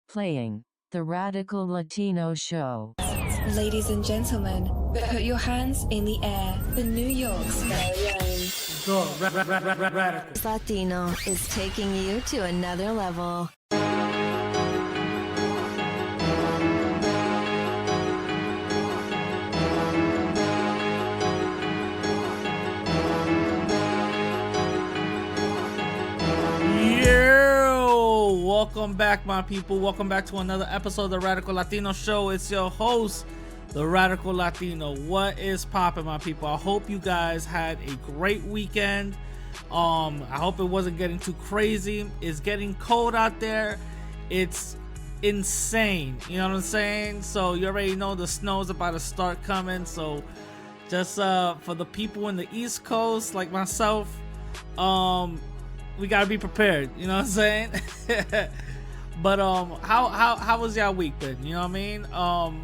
Playing the Radical Latino Show. Ladies and gentlemen, put your hands in the air for New York's very own. Latino is taking you to another level. Welcome back, my people. Welcome back to another episode of the Radical Latino Show. It's your host, the Radical Latino. What is poppin', my people? I hope you guys had a great weekend. I hope it wasn't getting too crazy. It's getting cold out there. It's insane. You know what I'm saying? So you already know the snow's about to start coming. So just for the people in the East Coast like myself, we gotta be prepared, you know what I'm saying? But how was y'all week been? You know what I mean?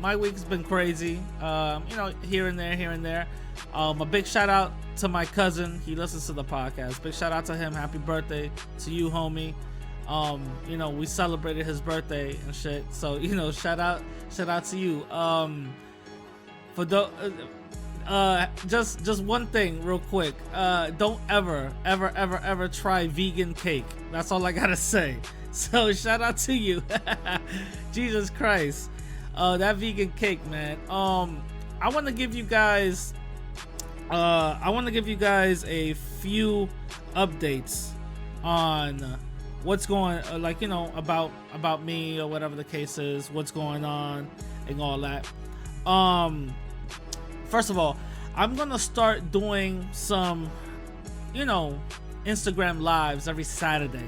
My week's been crazy. You know, here and there. A big shout out to my cousin. He listens to the podcast. Big shout out to him. Happy birthday to you, homie. You know, we celebrated his birthday and shit. So, you know, shout out to you. For the just one thing real quick. Don't ever try vegan cake. That's all I gotta say. So shout out to you. Jesus Christ. That vegan cake, man. I want to give you guys a few updates on what's going like, you know, about me or whatever the case is, what's going on and all that. First of all, I'm gonna start doing some, you know, Instagram lives every Saturday.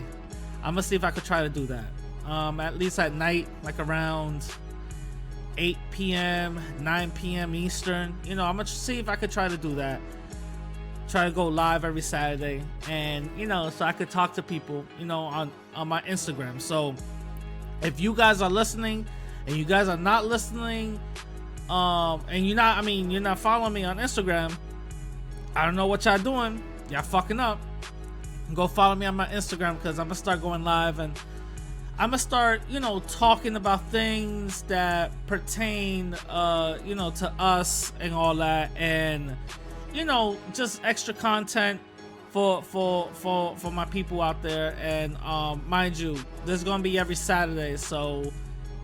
I'm gonna see if I could try to do that. At least at night, like around 8 p.m., 9 p.m. Eastern. You know, I'm gonna see if I could try to do that. Try to go live every Saturday, and you know, so I could talk to people, you know, on my Instagram. So if you guys are listening, and you guys are not listening, and you're not following me on Instagram, I don't know what y'all doing. Y'all fucking up. Go follow me on my Instagram, because I'm gonna start going live, and I'm gonna start, you know, talking about things that pertain, you know, to us and all that, and you know, just extra content for my people out there. And mind you, this is gonna be every Saturday, so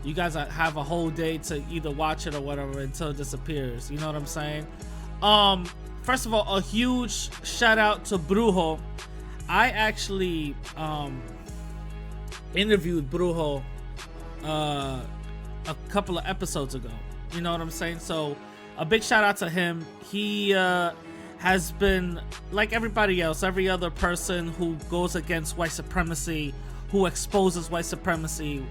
you guys have a whole day to either watch it or whatever until it disappears. You know what I'm saying? First of all, a huge shout out to Brujo. I actually interviewed Brujo a couple of episodes ago. You know what I'm saying? So a big shout out to him. He has been, like everybody else, every other person who goes against white supremacy, who exposes white supremacy,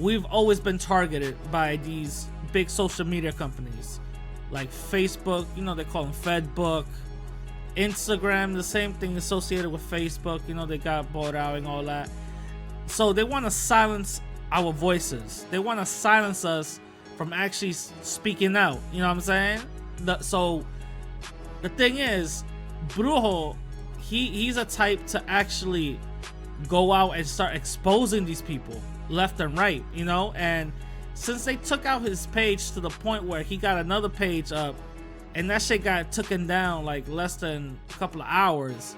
we've always been targeted by these big social media companies like Facebook, you know, they call them Fedbook. Instagram, the same thing associated with Facebook, you know, they got bought out and all that. So they want to silence our voices. They want to silence us from actually speaking out, you know what I'm saying? So the thing is, Brujo, he's a type to actually go out and start exposing these people left and right, you know. And since they took out his page to the point where he got another page up, and that shit got taken down like less than a couple of hours,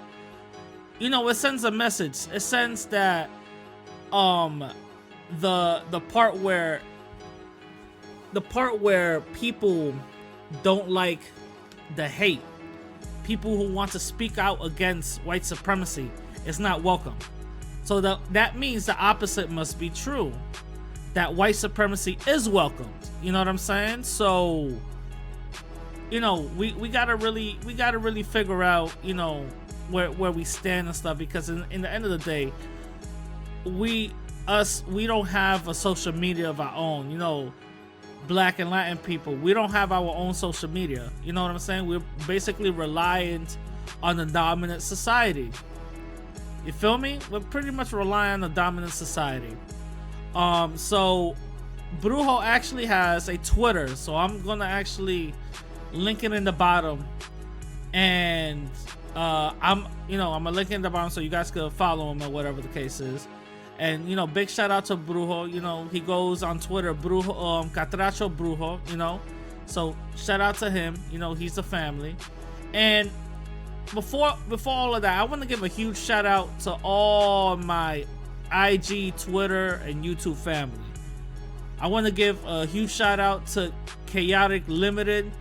you know, it sends a message. It sends that the part where people don't like the hate, people who want to speak out against white supremacy, is not welcome. So that means the opposite must be true, that white supremacy is welcomed. You know what I'm saying? So, you know, we gotta really figure out, you know, where we stand and stuff, because in the end of the day, we don't have a social media of our own. You know, Black and Latin people, we don't have our own social media. You know what I'm saying? We're basically reliant on the dominant society. You feel me? We're pretty much relying on the dominant society. So Brujo actually has a Twitter, so I'm gonna actually link it in the bottom, and I'm gonna link it in the bottom so you guys could follow him or whatever the case is. And you know, big shout out to Brujo. You know, he goes on Twitter, Brujo, Catracho Brujo. You know, so shout out to him. You know, he's a family. And before all of that, I want to give a huge shout out to all my IG, Twitter, and YouTube family. I want to give a huge shout out to Chaotic.limited.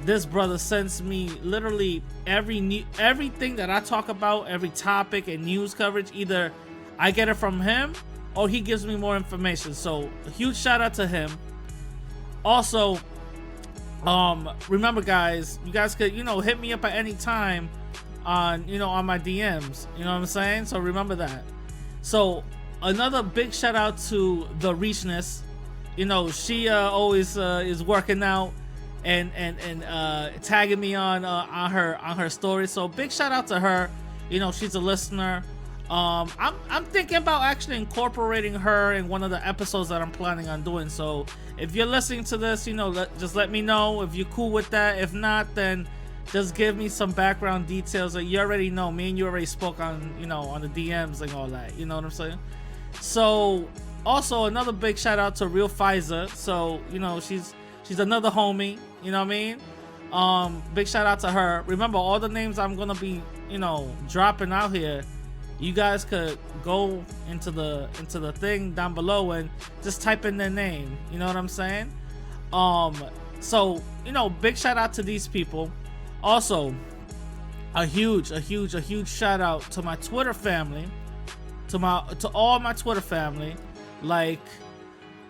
This brother sends me literally everything that I talk about, every topic and news coverage. Either I get it from him or he gives me more information. So a huge shout out to him. Also, remember guys, you guys could, you know, hit me up at any time on, you know, on my DMs. You know what I'm saying? So remember that. So another big shout out to the Theraechness. You know, she always is working out and tagging me on her story. So big shout out to her. You know, she's a listener. I'm thinking about actually incorporating her in one of the episodes that I'm planning on doing. So if you're listening to this, you know, just let me know if you're cool with that. If not, then just give me some background details. That you already know. Me and you already spoke on, you know, on the DMs and all that. You know what I'm saying? So also another big shout out to Realfiosa. So you know, she's another homie. You know what I mean? Big shout out to her. Remember, all the names I'm gonna be, you know, dropping out here, you guys could go into the thing down below and just type in their name. You know what I'm saying? So you know, big shout out to these people. Also, a huge shout out to my Twitter family, to all my Twitter family, like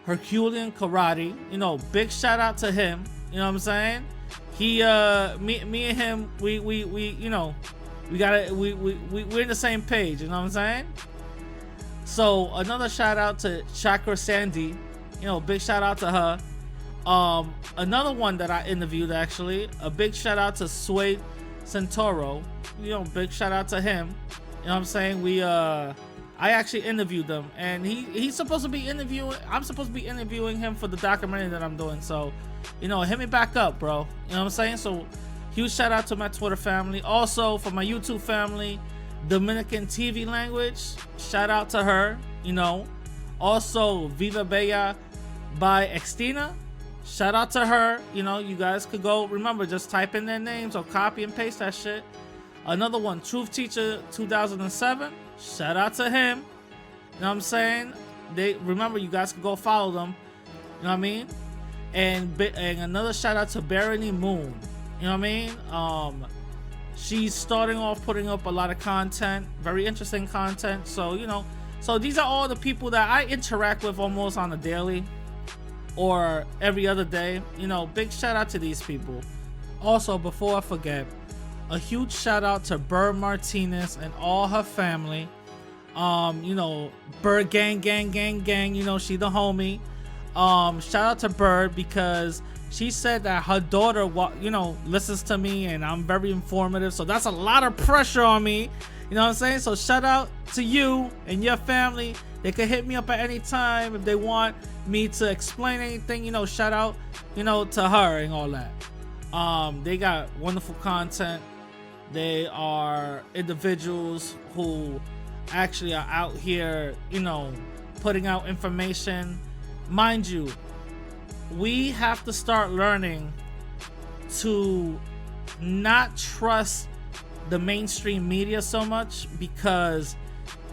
Herculiankarate. You know, big shout out to him. You know what I'm saying? He me and him, we you know, we're in the same page. You know what I'm saying? So another shout out to Chakra Sandy. You know, big shout out to her. Another one that I interviewed, actually, a big shout out to Suede Centauro. You know, big shout out to him. You know what I'm saying? I actually interviewed them, and he's supposed to be interviewing. I'm supposed to be interviewing him for the documentary that I'm doing. So, you know, hit me back up, bro. You know what I'm saying? So, huge shout out to my Twitter family. Also, for my YouTube family, dominicantvlanguage. Shout out to her. You know. Also, VivaBella by Xtina. Shout out to her. You know, you guys could go. Remember, just type in their names or copy and paste that shit. Another one, Truth Teacher 2007. Shout out to him. You know what I'm saying? Remember, you guys can go follow them. You know what I mean? And another shout out to Bharani Moon. You know what I mean? She's starting off putting up a lot of content, very interesting content. So, you know, so these are all the people that I interact with almost on a daily or every other day. You know, big shout out to these people. Also, before I forget, a huge shout out to Bird Martinez and all her family. You know, Bird gang. You know, she the homie. Shout out to Bird because she said that her daughter, you know, listens to me and I'm very informative. So that's a lot of pressure on me. You know what I'm saying? So shout out to you and your family. They can hit me up at any time if they want me to explain anything. You know, shout out, you know, to her and all that. They got wonderful content. They are individuals who actually are out here, you know, putting out information. Mind you, we have to start learning to not trust the mainstream media so much because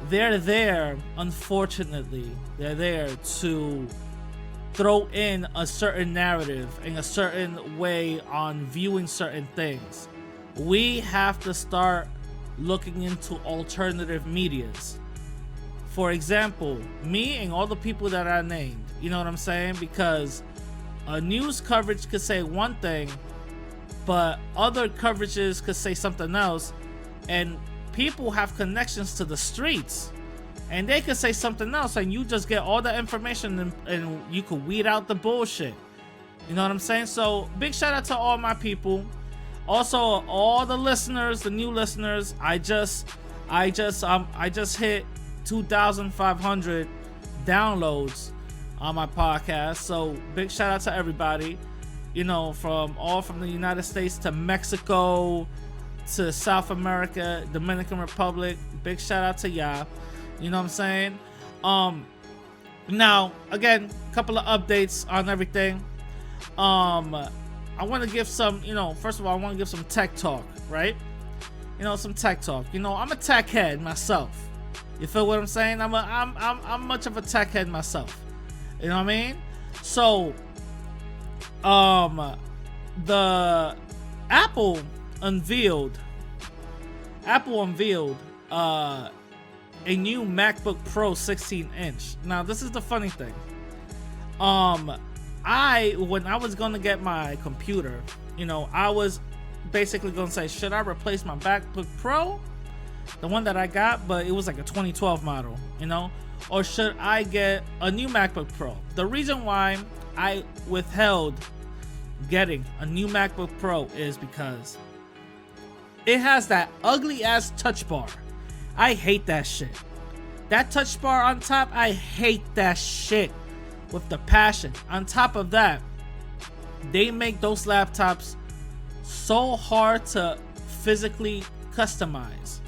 they're there, unfortunately, they're there to throw in a certain narrative and a certain way on viewing certain things. We have to start looking into alternative medias. For example, me and all the people that I named, you know what I'm saying? Because a news coverage could say one thing, but other coverages could say something else, and people have connections to the streets and they could say something else and you just get all the information and you could weed out the bullshit. You know what I'm saying? So big shout out to all my people. Also, all the listeners, the new listeners, I just hit 2,500 downloads on my podcast. So big shout out to everybody, you know, from the United States to Mexico to South America, Dominican Republic. Big shout out to y'all. You know what I'm saying? Now again, a couple of updates on everything. I want to give some, first of all, I want to give some tech talk, right? Some tech talk. I'm a tech head myself. You feel what I'm saying? I'm much of a tech head myself. You know what I mean? So, the Apple unveiled a new MacBook Pro 16-inch. Now, this is the funny thing. When I was gonna get my computer, I was basically gonna say, should I replace my MacBook Pro, the one that I got, but it was like a 2012 model, or should I get a new MacBook Pro? The reason why I withheld getting a new MacBook Pro is because it has that ugly ass touch bar. I hate that shit. That touch bar on top, I hate that shit with the passion. On top of that, they make those laptops so hard to physically customize.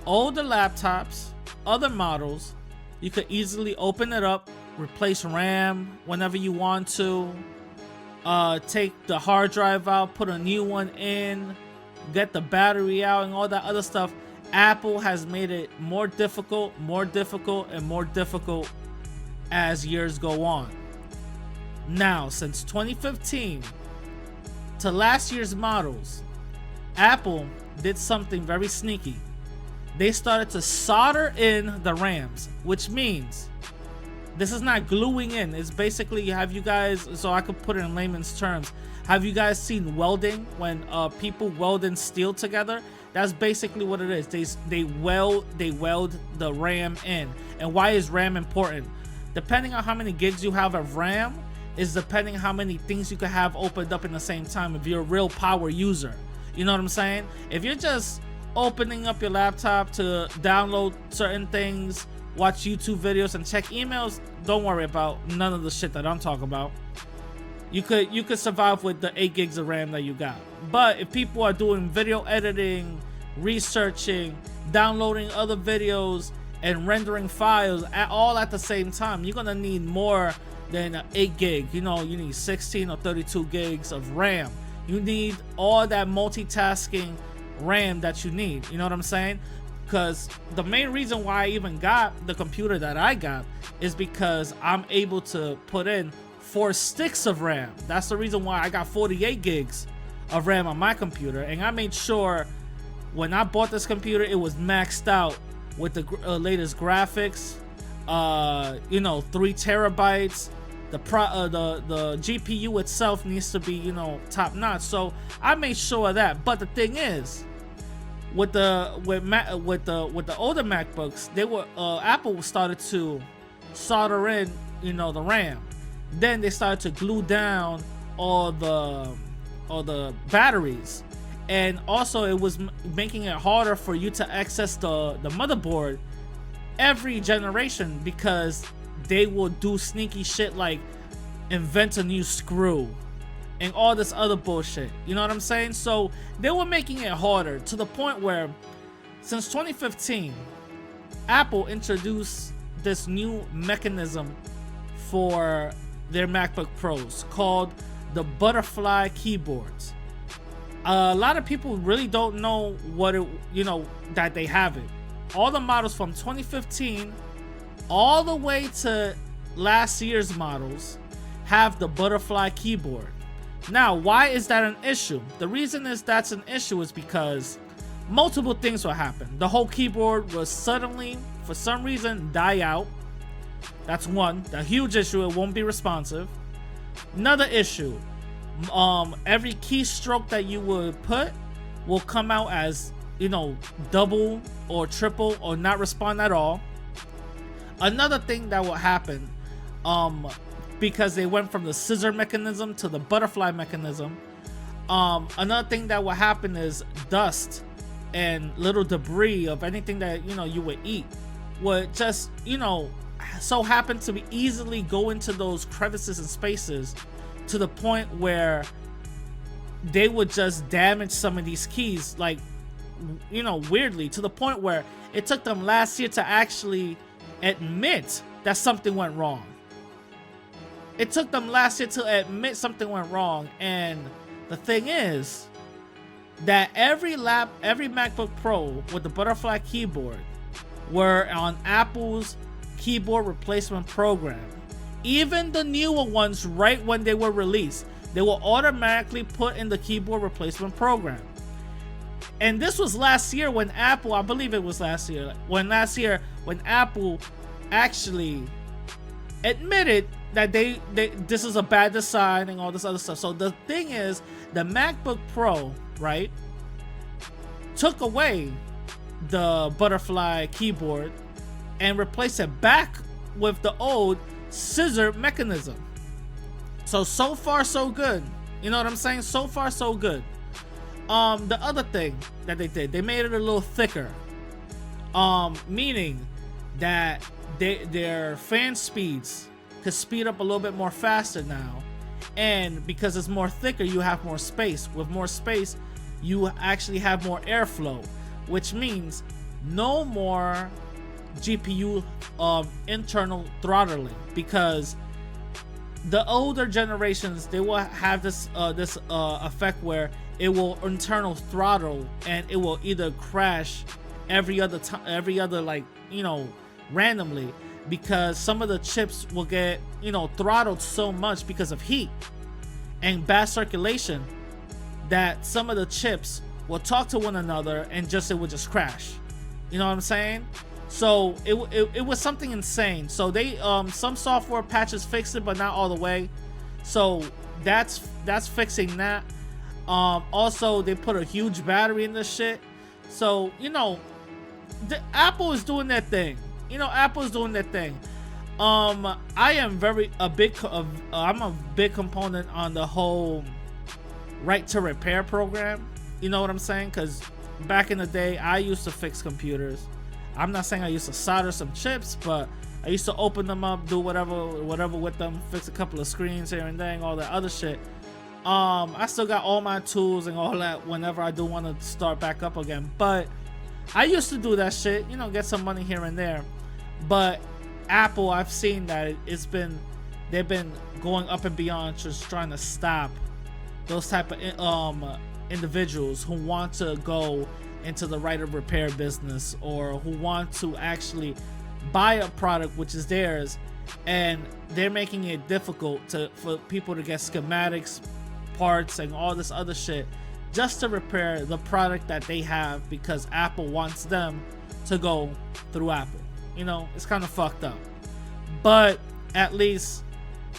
Older laptops, other models, you could easily open it up, replace RAM whenever you want to, take the hard drive out, put a new one in, get the battery out, and all that other stuff. Apple has made it more difficult as years go on. Now, since 2015 to last year's models, Apple did something very sneaky. They started to solder in the RAMs, which means this is not gluing in. It's basically, have you guys, so I could put it in layman's terms, have you guys seen welding when people weld in steel together? That's basically what it is. They weld the RAM in. And why is RAM important? Depending on how many gigs you have of RAM is depending how many things you can have opened up in the same time if you're a real power user. You know what I'm saying? If you're just opening up your laptop to download certain things, watch YouTube videos, and check emails, don't worry about none of the shit that I'm talking about. You could survive with the 8 gigs of RAM that you got. But if people are doing video editing, researching, downloading other videos, and rendering files all at the same time, you're gonna need more than 8 gig. You need 16 or 32 gigs of RAM. You need all that multitasking RAM that you need. You know what I'm saying? Because the main reason why I even got the computer that I got is because I'm able to put in 4 sticks of RAM. That's the reason why I got 48 gigs of RAM on my computer. And I made sure when I bought this computer, it was maxed out with the latest graphics, 3 terabytes. The GPU itself needs to be, top notch. So I made sure of that. But the thing is, with the older MacBooks, they were Apple started to solder in, the RAM. Then they started to glue down all the batteries, and also it was making it harder for you to access the motherboard every generation, because they will do sneaky shit like invent a new screw and all this other bullshit. You know what I'm saying? So they were making it harder to the point where since 2015, Apple introduced this new mechanism for their MacBook Pros called the butterfly keyboards. A lot of people really don't know what it, that they have it. All the models from 2015 all the way to last year's models have the butterfly keyboard. Now, why is that an issue? The reason is that's an issue is because multiple things will happen. The whole keyboard will suddenly, for some reason, die out. That's one. The huge issue, it won't be responsive. Another issue, every keystroke that you would put will come out as, double or triple or not respond at all. Another thing that will happen, because they went from the scissor mechanism to the butterfly mechanism, another thing that will happen is dust and little debris of anything that you would eat would just so happen to be easily go into those crevices and spaces to the point where they would just damage some of these keys, like weirdly, to the point where it took them last year to actually admit that something went wrong. It took them last year to admit something went wrong. And the thing is that every MacBook Pro with the butterfly keyboard were on Apple's keyboard replacement program. Even the newer ones, right when they were released, they will automatically put in the keyboard replacement program. And this was last year when Apple, I believe it was last year, when Apple actually admitted that they this is a bad design and all this other stuff. So the thing is, the MacBook Pro, right, took away the butterfly keyboard and replaced it back with the old scissor mechanism. So far so good. You know what I'm saying? So far so good. The other thing that they did, they made it a little thicker, meaning that their fan speeds could speed up a little bit more faster now. And because it's more thicker, you have more space. With more space, you actually have more airflow, which means no more GPU internal throttling, because the older generations, they will have this effect where it will internal throttle and it will either crash every other like, you know, randomly, because some of the chips will get, you know, throttled so much because of heat and bad circulation that some of the chips will talk to one another and it would just crash. You know what I'm saying? So it was something insane. So they some software patches fixed it, but not all the way. So that's fixing that. Also, they put a huge battery in this shit. So, you know, Apple is doing their thing. You know, Apple's doing their thing. I'm a big component on the whole right to repair program. You know what I'm saying? Because back in the day, I used to fix computers. I'm not saying I used to solder some chips, but I used to open them up, do whatever with them, fix a couple of screens here and there, and all that other shit. I still got all my tools and all that whenever I do want to start back up again. But I used to do that shit, you know, get some money here and there. But Apple, I've seen that they've been going up and beyond, just trying to stop those type of individuals who want to go into the right of repair business, or who want to actually buy a product which is theirs, and they're making it difficult for people to get schematics, parts, and all this other shit just to repair the product that they have, because Apple wants them to go through Apple. You know, it's kind of fucked up. But at least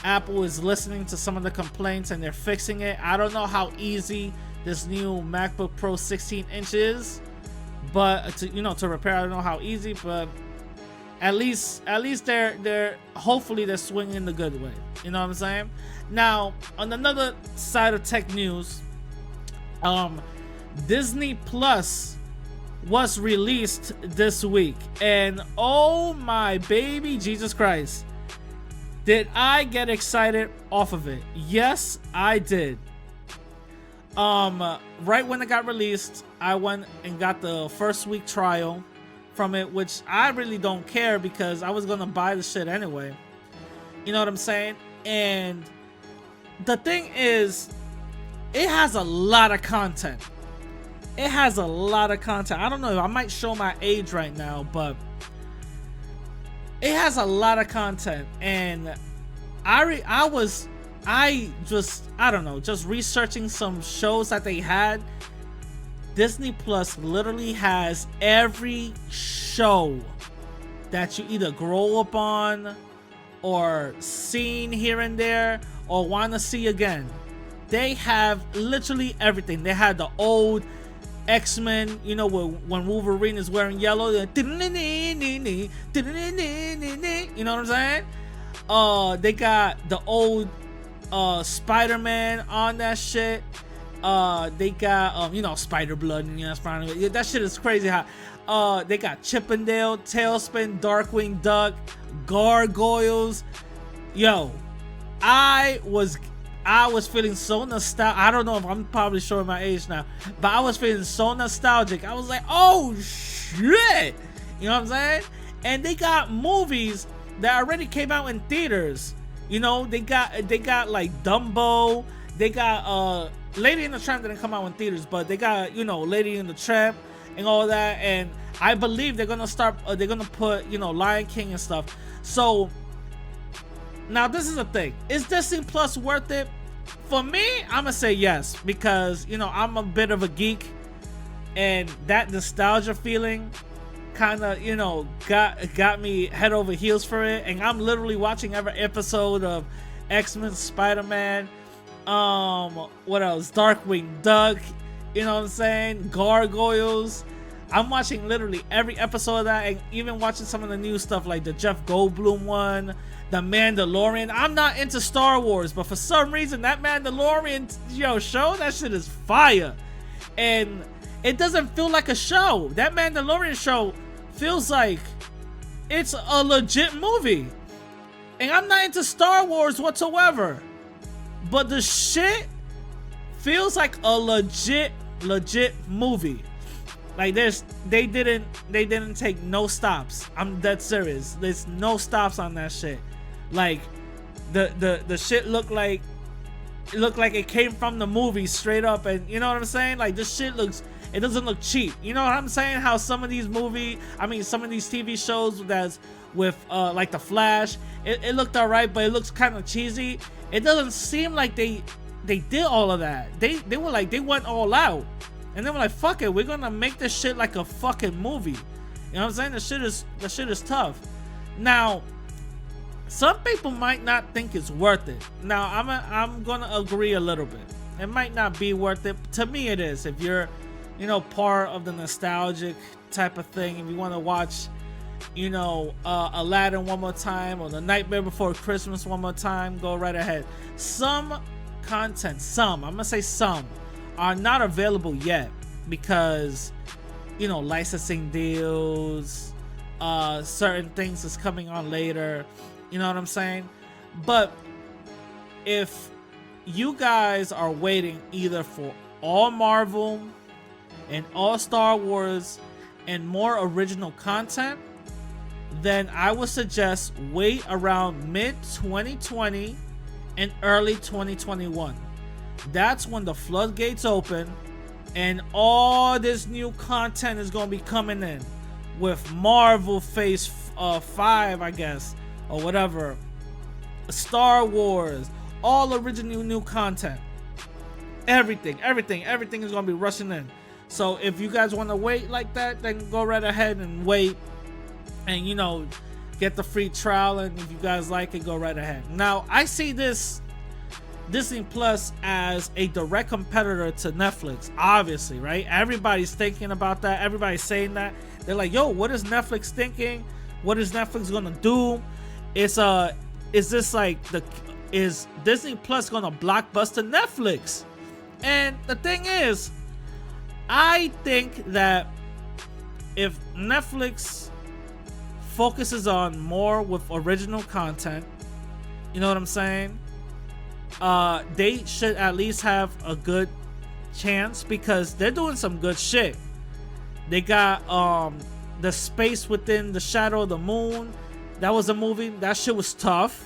Apple is listening to some of the complaints and they're fixing it. I don't know how easy this new MacBook Pro 16 inch is, but to repair, I don't know how easy, but at least they're hopefully they're swinging the good way. You know what I'm saying? Now, on another side of tech news, Disney Plus was released this week, and oh my baby Jesus Christ, did I get excited off of it? Yes, I did. Right when it got released, I went and got the first week trial from it, which I really don't care because I was gonna buy the shit anyway. You know what I'm saying? And the thing is, it has a lot of content. It has a lot of content. I don't know, I might show my age right now, but it has a lot of content. And I don't know, just researching some shows that they had. Disney Plus literally has every show that you either grow up on or seen here and there or want to see again. They have literally everything. They had the old X-Men, you know, when Wolverine is wearing yellow, you know what I'm saying? They got the old Spider-Man on that shit. They got Spider Blood, and that shit is crazy how they got Chippendale, Tailspin, Darkwing Duck, Gargoyles. Yo, I was feeling so nostalgic. I don't know if I'm probably showing my age now, but I was feeling so nostalgic. I was like, oh shit, you know what I'm saying? and they got movies that already came out in theaters. You know, they got like Dumbo, they got Lady and the Tramp didn't come out in theaters, but they got, you know, Lady and the Tramp and all that. And I believe they're gonna put, you know, Lion King and stuff. So now this is the thing, is Disney Plus worth it? For me, I'm gonna say yes, because, you know, I'm a bit of a geek, and that nostalgia feeling kind of, you know, got me head over heels for it. And I'm literally watching every episode of X-Men, Spider-Man, what else, Darkwing Duck, you know what I'm saying, Gargoyles. I'm watching literally every episode of that, and even watching some of the new stuff like the Jeff Goldblum one, the Mandalorian. I'm not into Star Wars, but for some reason that Mandalorian, yo, show, that shit is fire. And it doesn't feel like a show. That Mandalorian show feels like it's a legit movie. And I'm not into Star Wars whatsoever, but the shit feels like a legit movie. Like they didn't take no stops. I'm dead serious. There's no stops on that shit. Like the shit looked like it came from the movie straight up. And you know what I'm saying? Like, this shit it doesn't look cheap. You know what I'm saying? How some of these TV shows that's with like The Flash, it looked alright, but it looks kind of cheesy. It doesn't seem like they did all of that. They were like, they went all out. And they were like, fuck it, we're gonna make this shit like a fucking movie. You know what I'm saying? The shit is tough. Now, some people might not think it's worth it. Now, I'm gonna agree a little bit. It might not be worth it. To me, it is. If you're, you know, part of the nostalgic type of thing, if you want to watch, you know, Aladdin one more time, or The Nightmare Before Christmas one more time, go right ahead. Some content, I'm gonna say some, are not available yet because, you know, licensing deals, certain things is coming on later. You know what I'm saying? But if you guys are waiting either for all Marvel and all Star Wars and more original content, then I would suggest wait around mid 2020 and early 2021. That's when the floodgates open and all this new content is going to be coming in with Marvel Phase 5, I guess, or whatever, Star Wars, all original new content. Everything is going to be rushing in. So if you guys want to wait like that, then go right ahead and wait, and, you know, get the free trial, and if you guys like it, go right ahead. Now, I see this Disney Plus as a direct competitor to Netflix, obviously, right? Everybody's thinking about that. Everybody's saying that. They're like, yo, what is Netflix thinking? What is Netflix gonna do? Is Disney Plus gonna blockbuster Netflix? And the thing is, I think that if Netflix focuses on more with original content, you know what I'm saying? They should at least have a good chance, because they're doing some good shit. They got The Space Within the Shadow of the Moon. That was a movie. That shit was tough.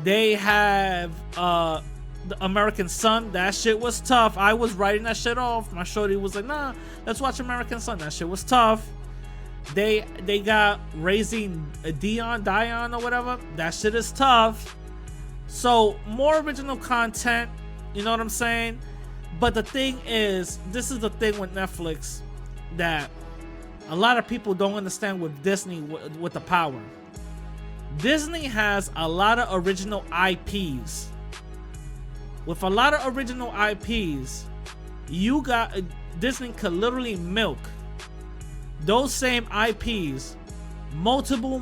They have The American Son. That shit was tough. I was writing that shit off. My shorty was like, nah, let's watch American Son. That shit was tough. They got Raising Dion or whatever. That shit is tough. So more original content, you know what I'm saying? But the thing is, this is the thing with Netflix that a lot of people don't understand with Disney, with the power. Disney has a lot of original IPs. With a lot of original IPs, Disney could literally milk those same IPs multiple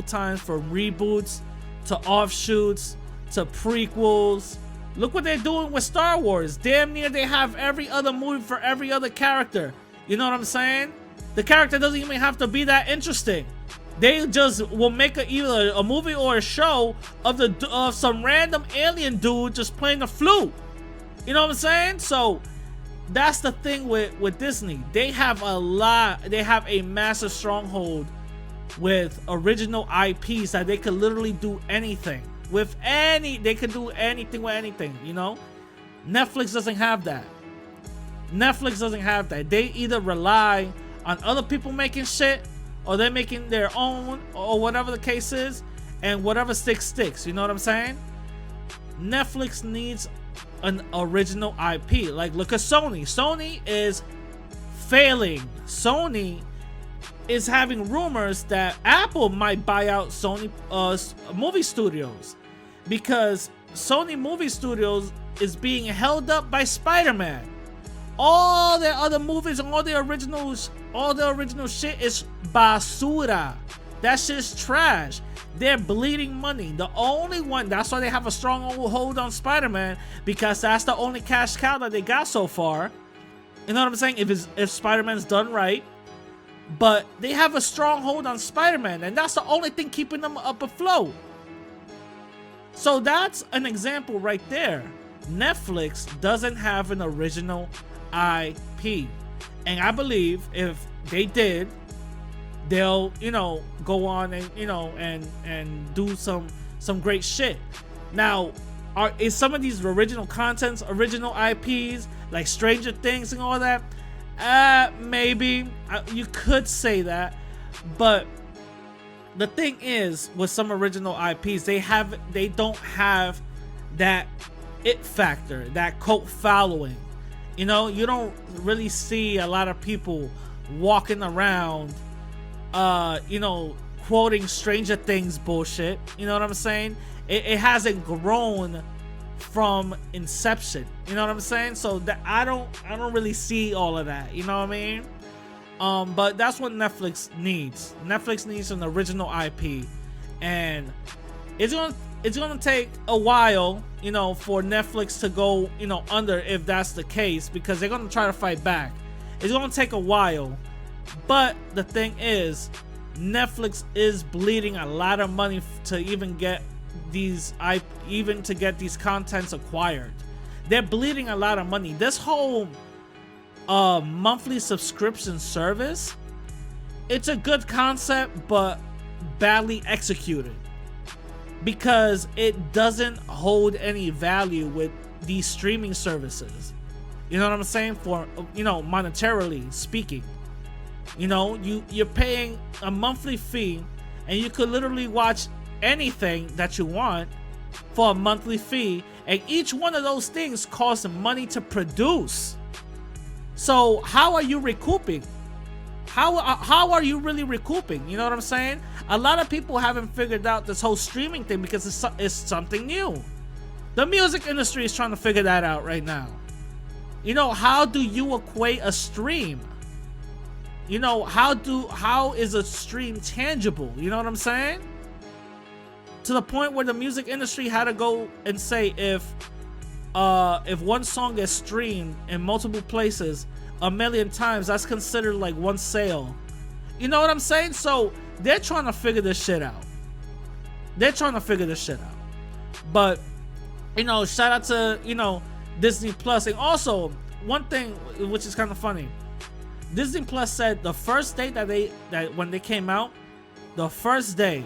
times, from reboots to offshoots to prequels. Look what they're doing with Star Wars. Damn near they have every other movie for every other character. You know what I'm saying? The character doesn't even have to be that interesting. They just will make either a movie or a show of some random alien dude just playing the flute. You know what I'm saying? So that's the thing with Disney. They have a massive stronghold with original IPs that they could literally do anything with. They could do anything with anything, you know. Netflix doesn't have that. Netflix doesn't have that. They either rely on other people making shit, or they're making their own, or whatever the case is, and whatever sticks. You know what I'm saying? Netflix needs an original IP. Like, look at Sony. Sony is failing. Sony is having rumors that Apple might buy out Sony movie studios, because Sony movie studios is being held up by Spider-Man. All their other movies and all the original shit is basura. That shit's trash. They're bleeding money. The only one, that's why they have a strong hold on Spider-Man, because that's the only cash cow that they got so far. You know what I'm saying? If Spider-Man's done right. But they have a strong hold on Spider-Man, and that's the only thing keeping them up afloat. So that's an example right there. Netflix doesn't have an original IP. And I believe if they did, they'll, you know, go on and, you know, and do some great shit. Now, is some of these original contents, original IPs, like Stranger Things and all that? Maybe. You could say that. But the thing is, with some original IPs, they don't have that it factor, that cult following. You know, you don't really see a lot of people walking around, you know, quoting Stranger Things bullshit. You know what I'm saying? It hasn't grown from inception. You know what I'm saying? So that I don't really see all of that. You know what I mean? But that's what Netflix needs. Netflix needs an original IP, and it's gonna take a while, you know, for Netflix to go, you know, under, if that's the case, because they're gonna try to fight back. It's gonna take a while, but the thing is, Netflix is bleeding a lot of money to even get these contents acquired. They're bleeding a lot of money. This whole monthly subscription service, it's a good concept, but badly executed, because it doesn't hold any value with these streaming services. You know what I'm saying? For, you know, monetarily speaking, you know, you're paying a monthly fee, and you could literally watch anything that you want for a monthly fee, and each one of those things costs money to produce. So how are you recouping? How are you really recouping? You know what I'm saying? A lot of people haven't figured out this whole streaming thing, because it's something new. The music industry is trying to figure that out right now. You know, how do you equate a stream? You know, how is a stream tangible? You know what I'm saying? To the point where the music industry had to go and say, if one song gets streamed in multiple places 1 million times, that's considered like one sale. You know what I'm saying? So they're trying to figure this shit out. But, you know, shout out to, you know, Disney Plus. And also, one thing which is kind of funny, Disney Plus said the first day that when they came out, the first day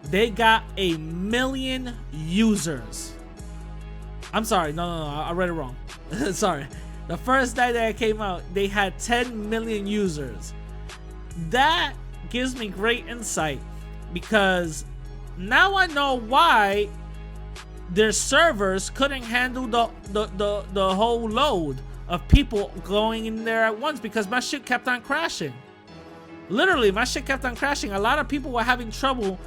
they got 1 million users. I'm sorry, no, I read it wrong. Sorry. The first day that it came out, they had 10 million users. That gives me great insight, because now I know why their servers couldn't handle the whole load of people going in there at once, because my shit kept on crashing. Literally, my shit kept on crashing. A lot of people were having trouble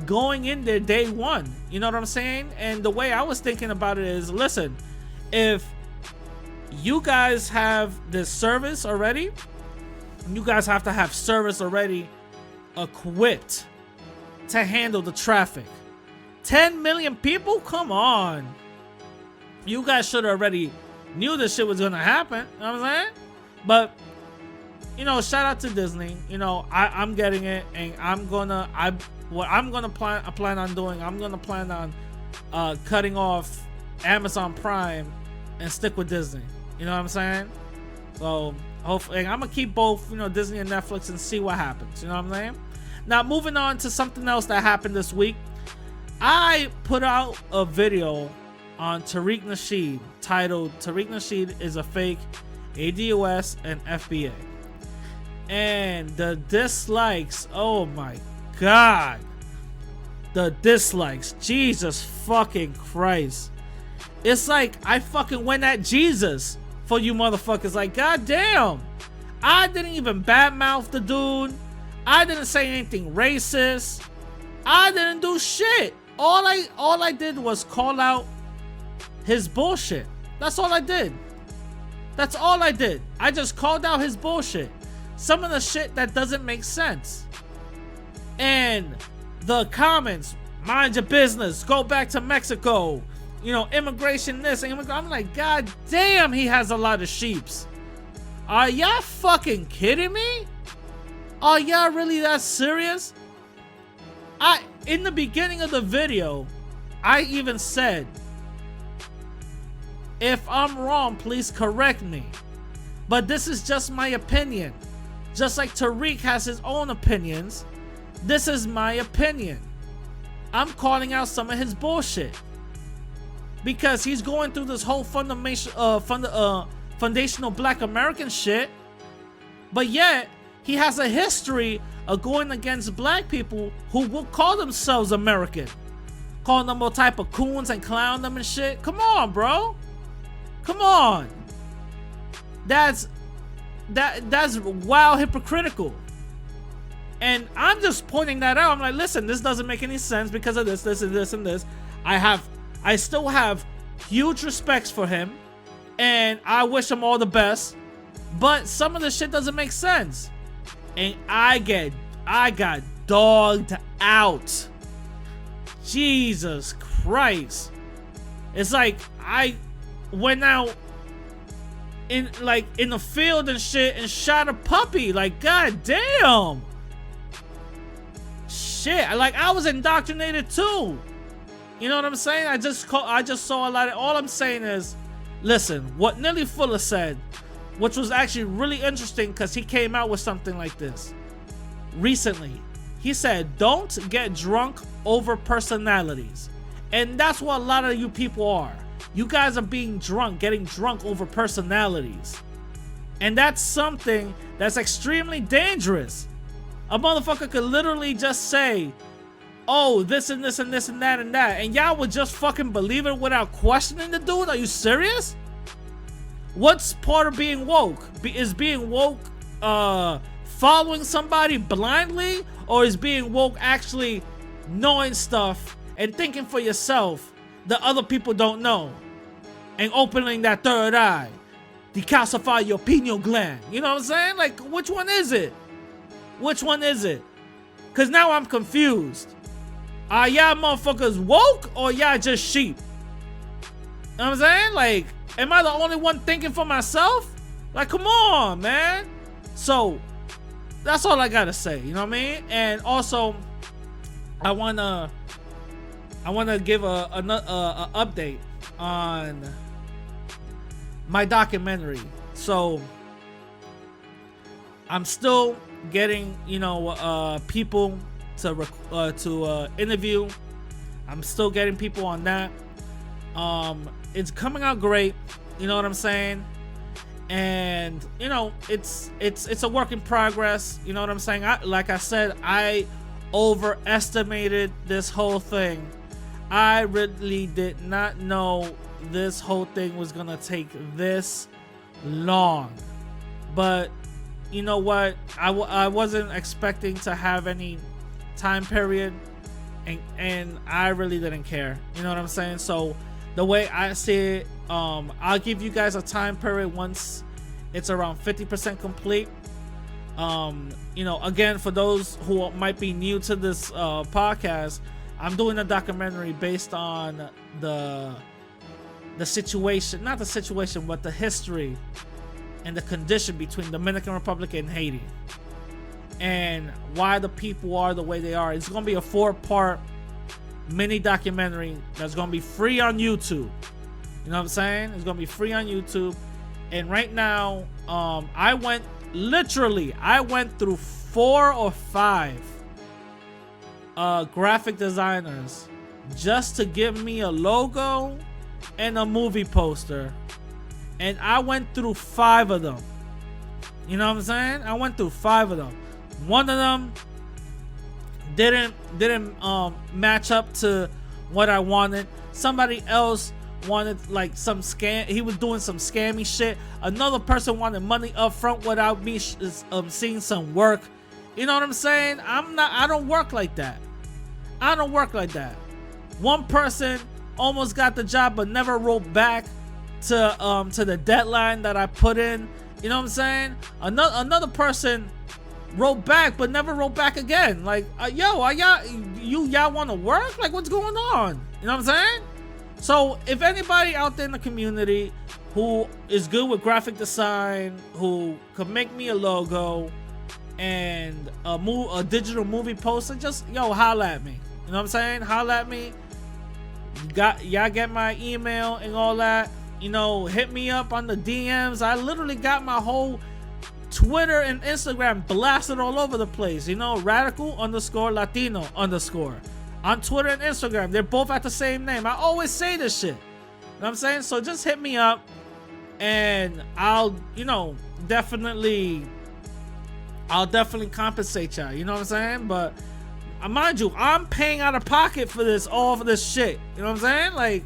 going in there day one. You know what I'm saying? And the way I was thinking about it is, listen, if you guys have this service already, you guys have to have service already equipped to handle the traffic. 10 million people? Come on. You guys should have already knew this shit was gonna happen. You know what I'm saying? But, you know, shout out to Disney. You know, I'm getting it, and what I'm gonna plan on doing, I'm gonna plan on cutting off Amazon Prime and stick with Disney. You know what I'm saying? So hopefully, I'm gonna keep both, you know, Disney and Netflix, and see what happens. You know what I'm saying? Now, moving on to something else that happened this week. I put out a video on Theraechness titled Theraechness is a fake ADOS and FBA. And the dislikes, oh my god. The dislikes, Jesus fucking Christ. It's like I fucking went at Jesus for you motherfuckers. Like, goddamn. I didn't even badmouth the dude. I didn't say anything racist. I didn't do shit. All I did was call out his bullshit. That's all I did. That's all I did. I just called out his bullshit. Some of the shit that doesn't make sense. And the comments, mind your business, go back to Mexico, you know, immigration this, I'm like, god damn, he has a lot of sheeps. Are y'all fucking kidding me? Are y'all really that serious? In the beginning of the video, I even said, if I'm wrong, please correct me. But this is just my opinion. Just like Tariq has his own opinions, this is my opinion. I'm calling out some of his bullshit. Because he's going through this whole foundational Black American shit. But yet, he has a history of going against black people who will call themselves American. Calling them all type of coons and clown them and shit. Come on, bro. Come on. That's wild hypocritical. And I'm just pointing that out. I'm like, listen, this doesn't make any sense because of this, and this. I still have huge respects for him, and I wish him all the best. But some of the shit doesn't make sense, and I got dogged out. Jesus Christ! It's like I went out in the field and shit and shot a puppy. Like, god damn. Shit, I was indoctrinated too. You know what I'm saying? I just saw a lot of. All I'm saying is, listen, what Nelly Fuller said, which was actually really interesting because he came out with something like this recently. He said, don't get drunk over personalities. And that's what a lot of you people are. You guys are being drunk, getting drunk over personalities. And that's something that's extremely dangerous. A motherfucker could literally just say, oh, this and this and this and that and that, and y'all would just fucking believe it without questioning the dude? Are you serious? What's part of being woke? Is being woke following somebody blindly, or is being woke actually knowing stuff and thinking for yourself that other people don't know, and opening that third eye, decalcify your pineal gland? You know what I'm saying? Like, which one is it? Which one is it? Because now I'm confused. Are y'all motherfuckers woke, or y'all just sheep? You know what I'm saying? Like, am I the only one thinking for myself? Like, come on, man. So, that's all I gotta say, you know what I mean? And also, I wanna give a update on my documentary. So, I'm still getting, people to interview. I'm still getting people on that. It's coming out great, you know what I'm saying? And it's a work in progress, you know what I'm saying? Like I said, I overestimated this whole thing. I really did not know this whole thing was gonna take this long. But you know what? I wasn't expecting to have any time period, and I really didn't care. You know what I'm saying? So the way I see it, I'll give you guys a time period once it's around 50% complete. Again, for those who might be new to this podcast, I'm doing a documentary based on the situation, not the situation, but the history and the condition between Dominican Republic and Haiti, and why the people are the way they are. It's going to be a 4-part mini documentary that's going to be free on YouTube. You know what I'm saying? It's going to be free on YouTube. And right now, I went through 4 or 5 graphic designers just to give me a logo and a movie poster, and I went through 5 of them. You know what I'm saying? I went through 5 of them. One of them didn't match up to what I wanted. Somebody else wanted like some scam. He was doing some scammy shit. Another person wanted money up front without me seeing some work. You know what I'm saying? I don't work like that. I don't work like that. One person almost got the job but never wrote back to the deadline that I put in. You know what I'm saying? Another person wrote back but never wrote back again. Like, y'all want to work? Like, what's going on? You know what I'm saying? So if anybody out there in the community who is good with graphic design, who could make me a logo and a digital movie poster, just holla at me. You know what I'm saying? Holla at me. Y'all get my email and all that. You know, hit me up on the DMs. I literally got my whole Twitter and Instagram blasted all over the place. You know, radical_Latino_ on Twitter and Instagram. They're both at the same name. I always say this shit. You know what I'm saying? So just hit me up and I'll definitely compensate y'all. You know what I'm saying? But mind you, I'm paying out of pocket for all for this shit. You know what I'm saying?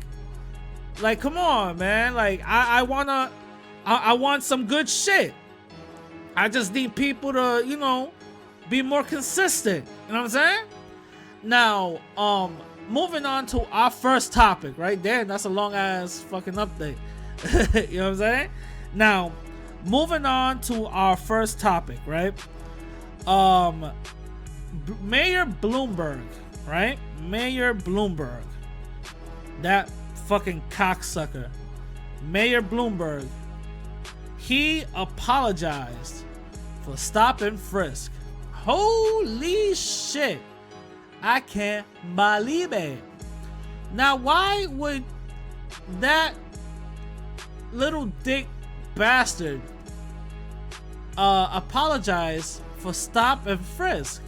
Like come on, man. Like I want some good shit. I just need people to, be more consistent. You know what I'm saying? Now, moving on to our first topic, right? Damn, that's a long ass fucking update. You know what I'm saying? Now, moving on to our first topic, right? Mayor Bloomberg, right? Mayor Bloomberg. That fucking cocksucker. Mayor Bloomberg. He apologized for stop and frisk. Holy shit. I can't believe it. Now, why would that little dick bastard apologize for stop and frisk?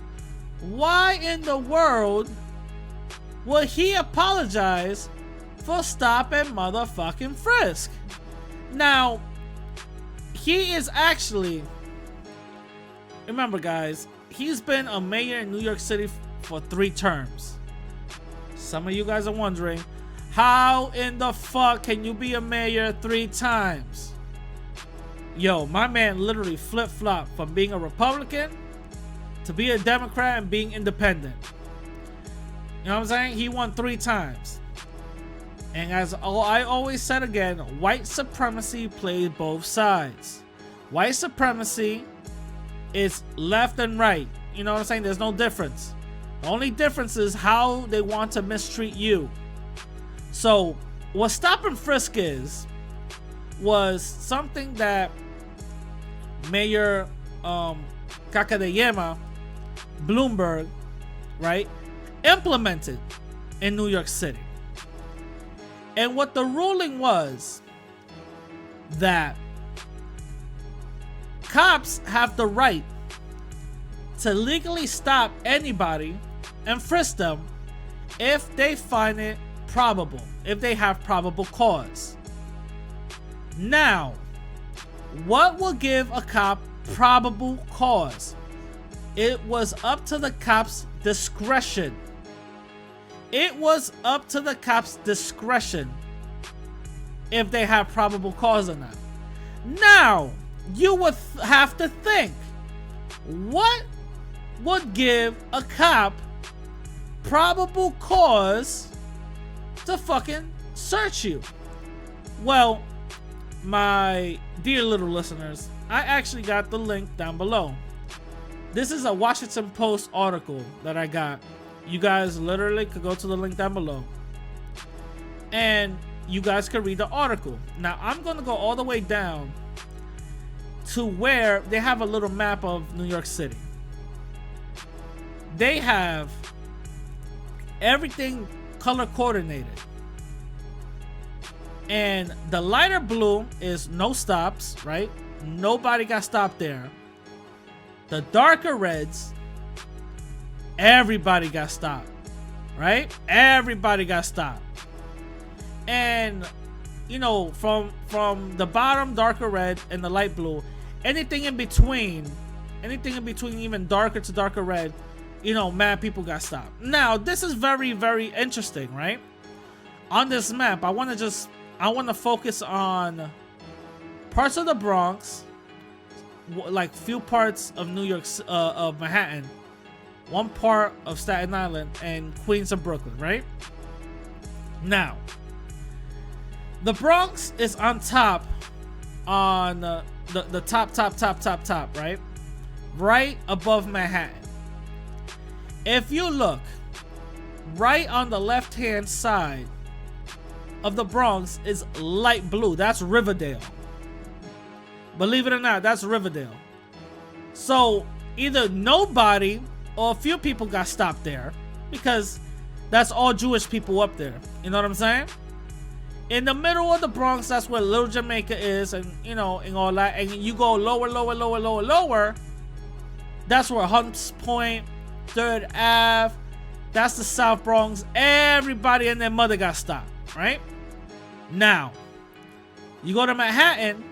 Why in the world would he apologize for stop and motherfucking frisk? Now, he is actually, remember guys, he's been a mayor in New York City for 3 terms. Some of you guys are wondering, how in the fuck can you be a mayor 3 times? Yo, my man literally flip-flopped from being a Republican to be a Democrat and being independent. You know what I'm saying? He won 3 times. And as I always said again, white supremacy plays both sides. White supremacy is left and right. You know what I'm saying? There's no difference. The only difference is how they want to mistreat you. So what stop and frisk was something that Mayor Bloomberg, right, implemented in New York City. And what the ruling was that cops have the right to legally stop anybody and frisk them if they find it probable, if they have probable cause. Now, what will give a cop probable cause? It was up to the cop's discretion. It was up to the cop's discretion if they have probable cause or not. Now, you would have to think, what would give a cop probable cause to fucking search you? Well, my dear little listeners, I actually got the link down below. This is a Washington Post article that I got. You guys literally could go to the link down below and you guys could read the article. Now, I'm going to go all the way down to where they have a little map of New York City. They have everything color coordinated. And the lighter blue is no stops, right? Nobody got stopped there. The darker reds everybody got stopped, right? Everybody got stopped. And you know, from the bottom, darker red, and the light blue, anything in between, even darker to darker red, you know, mad people got stopped. Now, this is very, very interesting, right? On this map, I want to focus on parts of the Bronx, like few parts of New York, of Manhattan, one part of Staten Island, and Queens of Brooklyn, right? Now, the Bronx is on top, on the top, right? Right above Manhattan. If you look right on the left-hand side of the Bronx is light blue. That's Riverdale. Believe it or not, that's Riverdale. So either nobody or a few people got stopped there, because that's all Jewish people up there. You know what I'm saying? In the middle of the Bronx, that's where Little Jamaica is, and you know, and all that. And you go lower. That's where Hunts Point, 3rd Ave, that's the South Bronx. Everybody and their mother got stopped, right? Now, you go to Manhattan,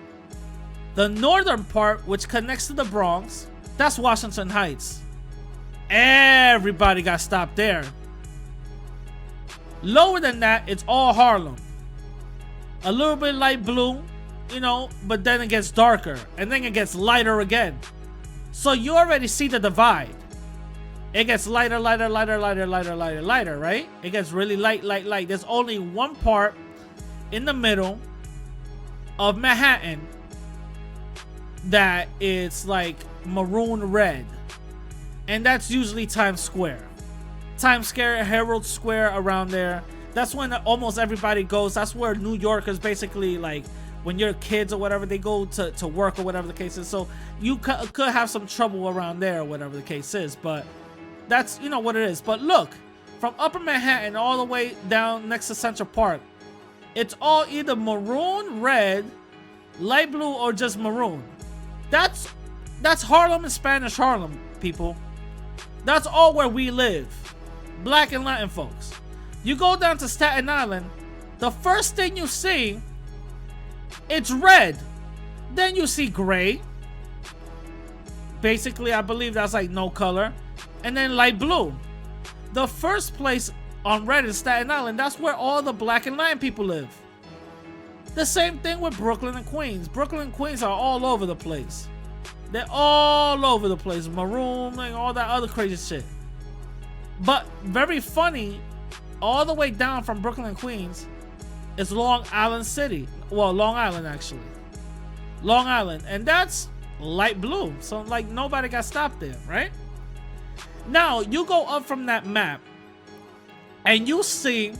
the northern part, which connects to the Bronx, that's Washington Heights. Everybody got stopped there. Lower than that, it's all Harlem. A little bit light blue, you know, but then it gets darker, and then it gets lighter again. So you already see the divide. It gets lighter, right? It gets really light. There's only one part in the middle of Manhattan that is like maroon red, and that's usually Times Square. Times Square, Herald Square, around there. That's when almost everybody goes. That's where New Yorkers basically, like, when you're kids or whatever, they go to work or whatever the case is. So you could have some trouble around there or whatever the case is, but that's, you know, what it is. But look, from Upper Manhattan all the way down next to Central Park, it's all either maroon, red, light blue, or just maroon. That's Harlem and Spanish Harlem, people. That's all where we live, Black and Latin folks. You go down to Staten Island, the first thing you see, it's red. Then you see gray. Basically, I believe that's like no color. And then light blue. The first place on red is Staten Island. That's where all the Black and Latin people live. The same thing with Brooklyn and Queens. Brooklyn and Queens are all over the place. They're all over the place. Maroon and all that other crazy shit. But very funny, all the way down from Brooklyn and Queens is Long Island City. Well, Long Island, actually. Long Island. And that's light blue. So, like, nobody got stopped there, right? Now, you go up from that map, and you see,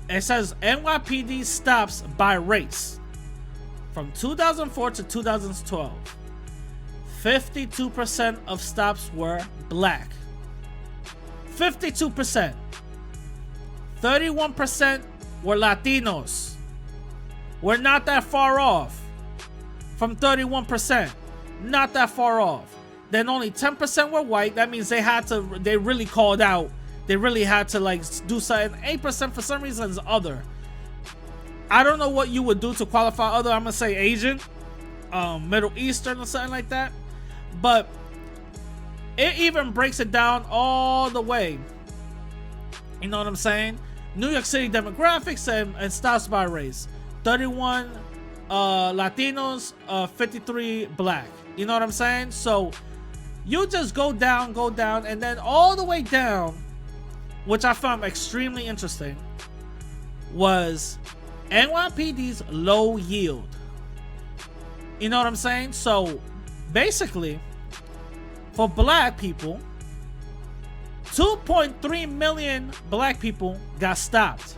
it says NYPD stops by race. From 2004 to 2012, 52% of stops were black. 52%. 31% were Latinos. We're not that far off from 31%. Not that far off. Then only 10% were white. That means they really called out. They really had to, like, do something. 8% for some reason is other. I don't know what you would do to qualify other. I'm gonna say Asian, Middle Eastern, or something like that. But it even breaks it down all the way. You know what I'm saying? New York City demographics and stops by race. 31 Latinos, 53 black. You know what I'm saying? So you just go down, and then all the way down, which I found extremely interesting, was NYPD's low yield. You know what I'm saying? So basically, for black people, 2.3 million black people got stopped.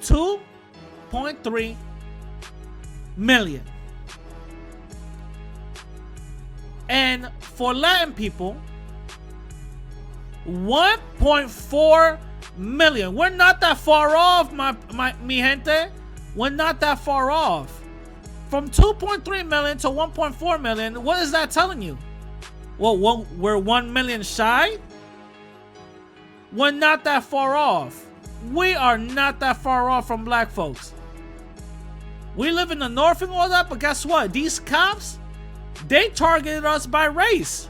2.3 million. And for Latin people, 1.4 million. We're not that far off, mi gente. We're not that far off. From 2.3 million to 1.4 million, what is that telling you? Well, we're 1 million shy? We're not that far off. We are not that far off from black folks. We live in the north and all that, but guess what? These cops, they targeted us by race.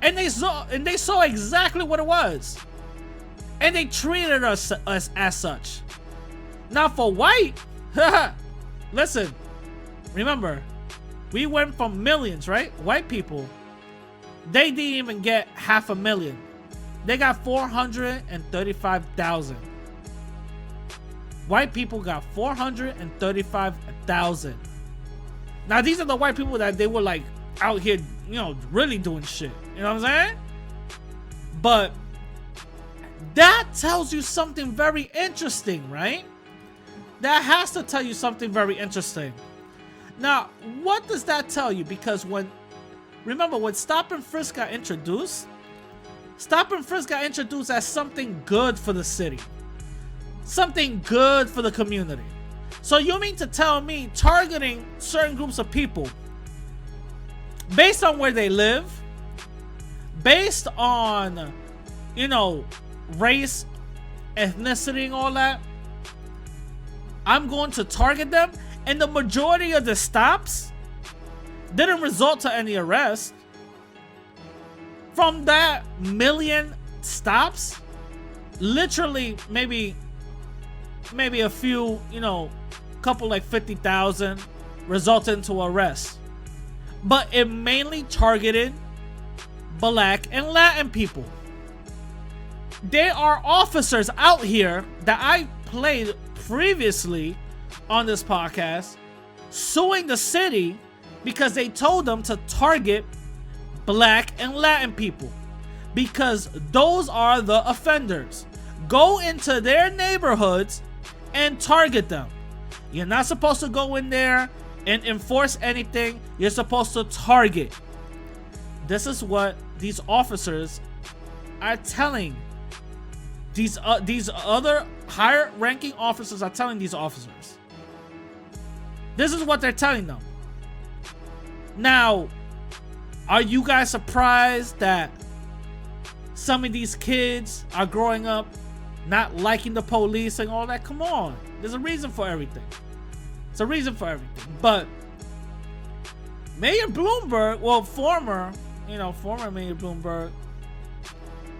And they saw exactly what it was. And they treated us as such. Now for white, listen, remember, we went from millions, right? White people, they didn't even get 500,000. They got 435,000. White people got 435,000. Now these are the white people that they were like out here, you know, really doing shit. You know what I'm saying? But that tells you something very interesting, right? That has to tell you something very interesting. Now, what does that tell you? Because remember when Stop and Frisk got introduced, Stop and Frisk got introduced as something good for the city. Something good for the community. So you mean to tell me targeting certain groups of people based on where they live, based on, you know, race, ethnicity and all that, I'm going to target them? And the majority of the stops didn't result to any arrest. From that million stops, literally maybe a few, you know, couple like 50,000 resulted into arrests. But it mainly targeted black and Latin people. There are officers out here that I played previously on this podcast suing the city because they told them to target black and Latin people because those are the offenders. Go into their neighborhoods and target them. You're not supposed to go in there and enforce anything. You're supposed to target. This is what these officers are telling these other higher ranking officers are telling these officers. This is what they're telling them. Now, are you guys surprised that some of these kids are growing up not liking the police and all that? Come on. There's a reason for everything. It's a reason for everything. But Mayor Bloomberg, well, former Mayor Bloomberg,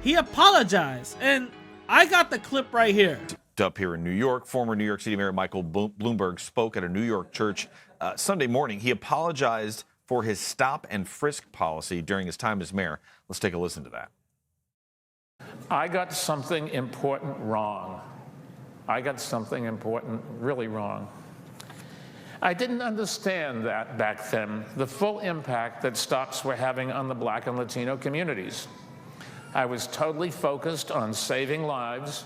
he apologized. And I got the clip right here. Up here in New York, former New York City Mayor Michael Bloomberg spoke at a New York church Sunday morning. He apologized for his stop and frisk policy during his time as mayor. Let's take a listen to that. I got something important wrong. I got something important really wrong. I didn't understand that back then, the full impact that stops were having on the Black and Latino communities. I was totally focused on saving lives,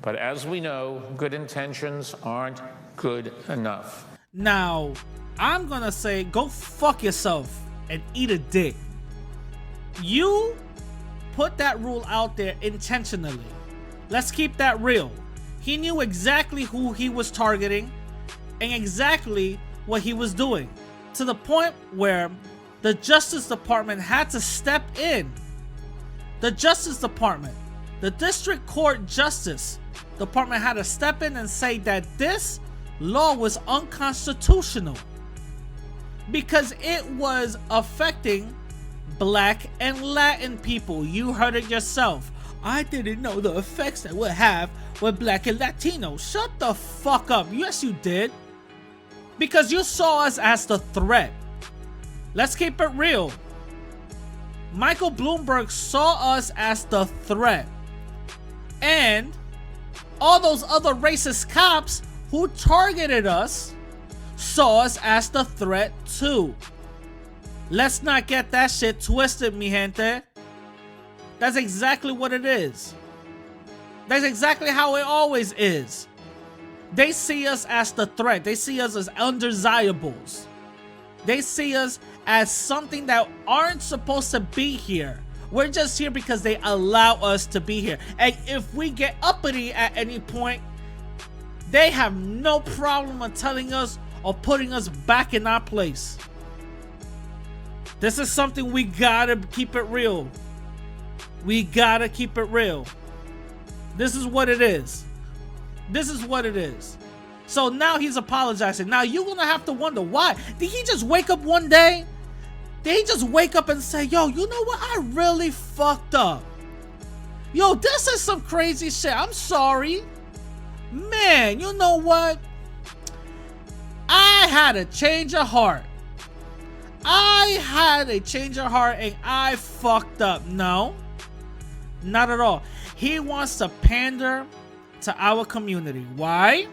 but as we know, good intentions aren't good enough. Now, I'm gonna say, go fuck yourself and eat a dick. You put that rule out there intentionally. Let's keep that real. He knew exactly who he was targeting and exactly what he was doing, to the point where the Justice Department had to step in. The Justice Department, the District Court Justice Department had to step in and say that this law was unconstitutional because it was affecting Black and Latin people. You heard it yourself. I didn't know the effects that would have with Black and Latinos. Shut the fuck up. Yes, you did. Because you saw us as the threat. Let's keep it real. Michael Bloomberg saw us as the threat. And all those other racist cops who targeted us saw us as the threat too. Let's not get that shit twisted, mi gente. That's exactly what it is. That's exactly how it always is. They see us as the threat. They see us as undesirables. They see us as something that aren't supposed to be here. We're just here because they allow us to be here. And if we get uppity at any point, they have no problem with telling us or putting us back in our place. This is something we gotta keep it real. We gotta keep it real. This is what it is. This is what it is. So now he's apologizing. Now you're gonna have to wonder why. Did he just wake up one day? Did he just wake up and say, yo, you know what? I really fucked up. Yo, this is some crazy shit. I'm sorry. Man, you know what? I had a change of heart. I had a change of heart and I fucked up. No, not at all. He wants to pander to our community. Why?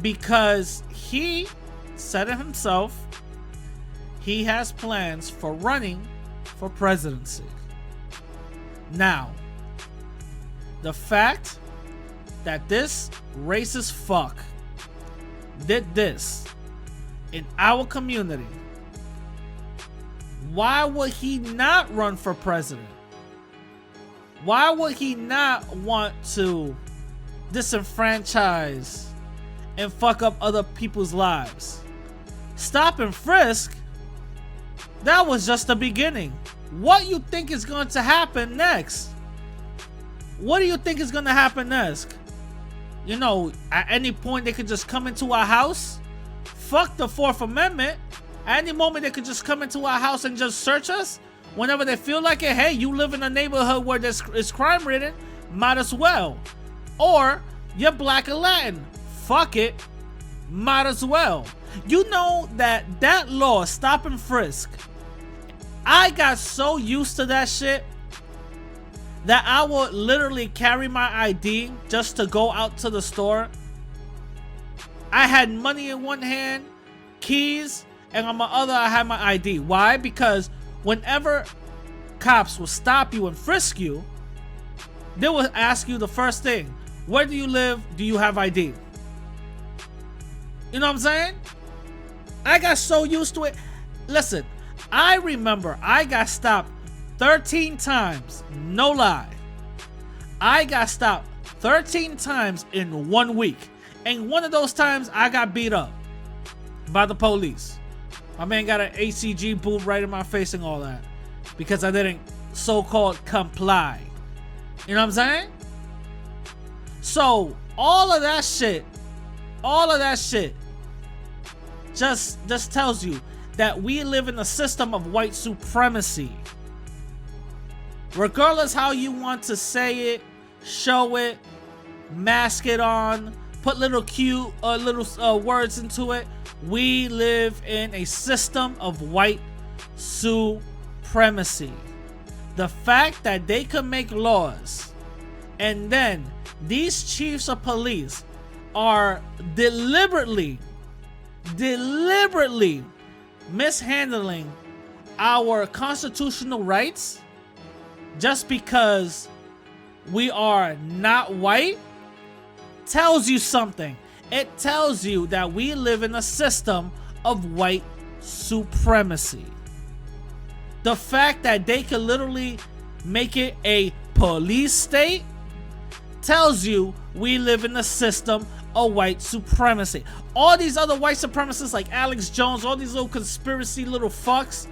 Because he said it himself. He has plans for running for presidency. Now, the fact that this racist fuck did this in our community, why would he not run for president? Why would he not want to disenfranchise and fuck up other people's lives? Stop and frisk, that was just the beginning. What you think is going to happen next? What do you think is going to happen next? You know, at any point they could just come into our house. Fuck the 4th Amendment. At any moment they could just come into our house and just search us whenever they feel like it. Hey, you live in a neighborhood where it's crime ridden, might as well. Or you're black or Latin, fuck it, might as well. You know that law, stop and frisk, I got so used to that shit that I would literally carry my ID just to go out to the store. I had money in one hand, keys, and on my other I had my ID. Why? Because whenever cops will stop you and frisk you, they will ask you the first thing: where do you live? Do you have ID? You know what I'm saying? I got so used to it. Listen, I remember I got stopped 13 times, no lie. I got stopped 13 times in 1 week. And one of those times I got beat up by the police. My man got an ACG boot right in my face and all that because I didn't so-called comply. You know what I'm saying? So all of that shit just tells you that we live in a system of white supremacy. Regardless how you want to say it, show it, mask it on, put little cute words into it, we live in a system of white supremacy. The fact that they can make laws and then these chiefs of police are deliberately mishandling our constitutional rights just because we are not white tells you something. It tells you that we live in a system of white supremacy. The fact that they could literally make it a police state tells you we live in a system of white supremacy. All these other white supremacists like Alex Jones, all these little conspiracy little fucks,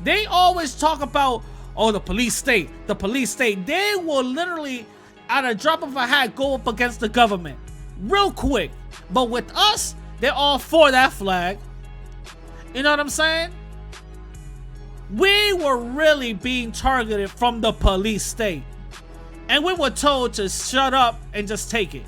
they always talk about, oh, the police state, the police state. They will literally, at a drop of a hat, go up against the government real quick. But with us, they're all for that flag. You know what I'm saying? We were really being targeted from the police state. And we were told to shut up and just take it.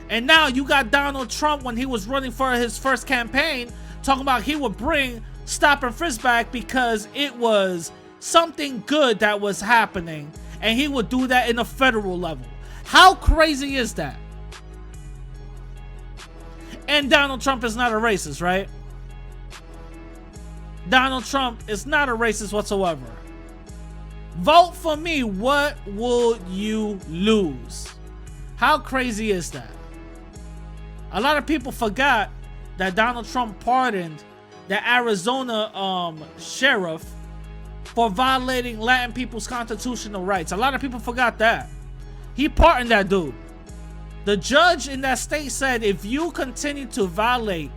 And now you got Donald Trump when he was running for his first campaign talking about he would bring stop and frisk back because it was something good that was happening. And he would do that in a federal level. How crazy is that? And Donald Trump is not a racist, right? Donald Trump is not a racist whatsoever. Vote for me. What will you lose? How crazy is that? A lot of people forgot that Donald Trump pardoned the Arizona sheriff for violating Latin people's constitutional rights. A lot of people forgot that. He pardoned that dude. The judge in that state said, if you continue to violate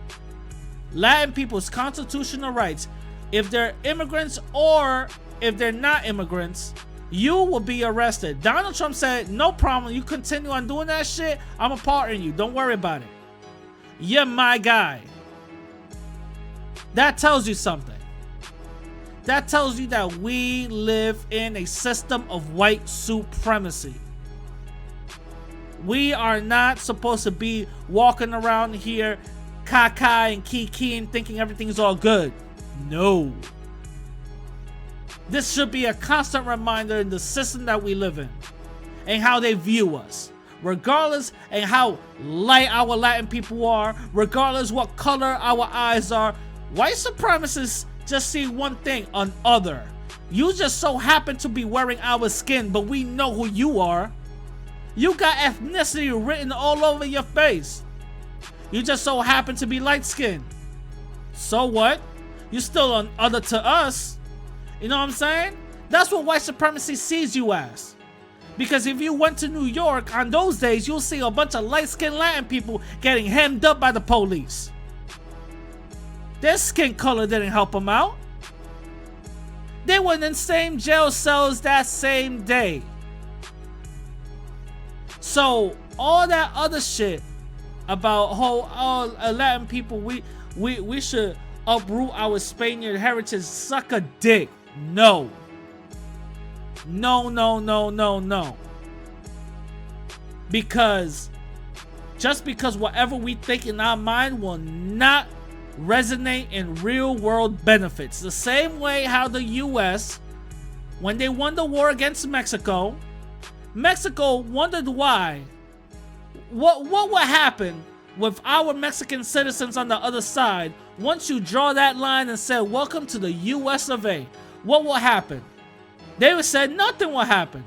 Latin people's constitutional rights, if they're immigrants or if they're not immigrants, you will be arrested. Donald Trump said, no problem, you continue on doing that shit, I'm a partner in you, don't worry about it. You're my guy. That tells you something. That tells you that we live in a system of white supremacy. We are not supposed to be walking around here caca and kiki and thinking everything's all good. No. This should be a constant reminder in the system that we live in and how they view us. Regardless and how light our Latin people are, regardless what color our eyes are, white supremacists just see one thing, an other. You just so happen to be wearing our skin, but we know who you are. You got ethnicity written all over your face. You just so happen to be light-skinned. So what? You still an other to us. You know what I'm saying? That's what white supremacy sees you as. Because if you went to New York on those days, you'll see a bunch of light-skinned Latin people getting hemmed up by the police. Their skin color didn't help them out. They were in the same jail cells that same day. So all that other shit about Latin people, we should uproot our Spaniard heritage, suck a dick. No. No. Because just because whatever we think in our mind will not resonate in real world benefits. The same way how the US, when they won the war against Mexico wondered why. What would happen with our Mexican citizens on the other side once you draw that line and said, welcome to the US of A? What will happen? They would say nothing will happen.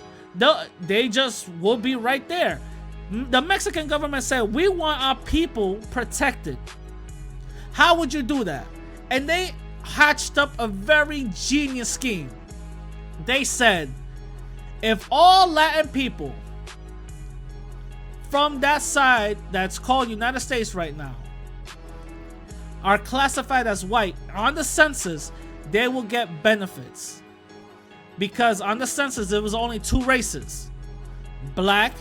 They just will be right there. The Mexican government said, we want our people protected. How would you do that? And they hatched up a very genius scheme. They said, if all Latin people from that side that's called United States right now are classified as white on the census, they will get benefits. Because on the census there was only two races, black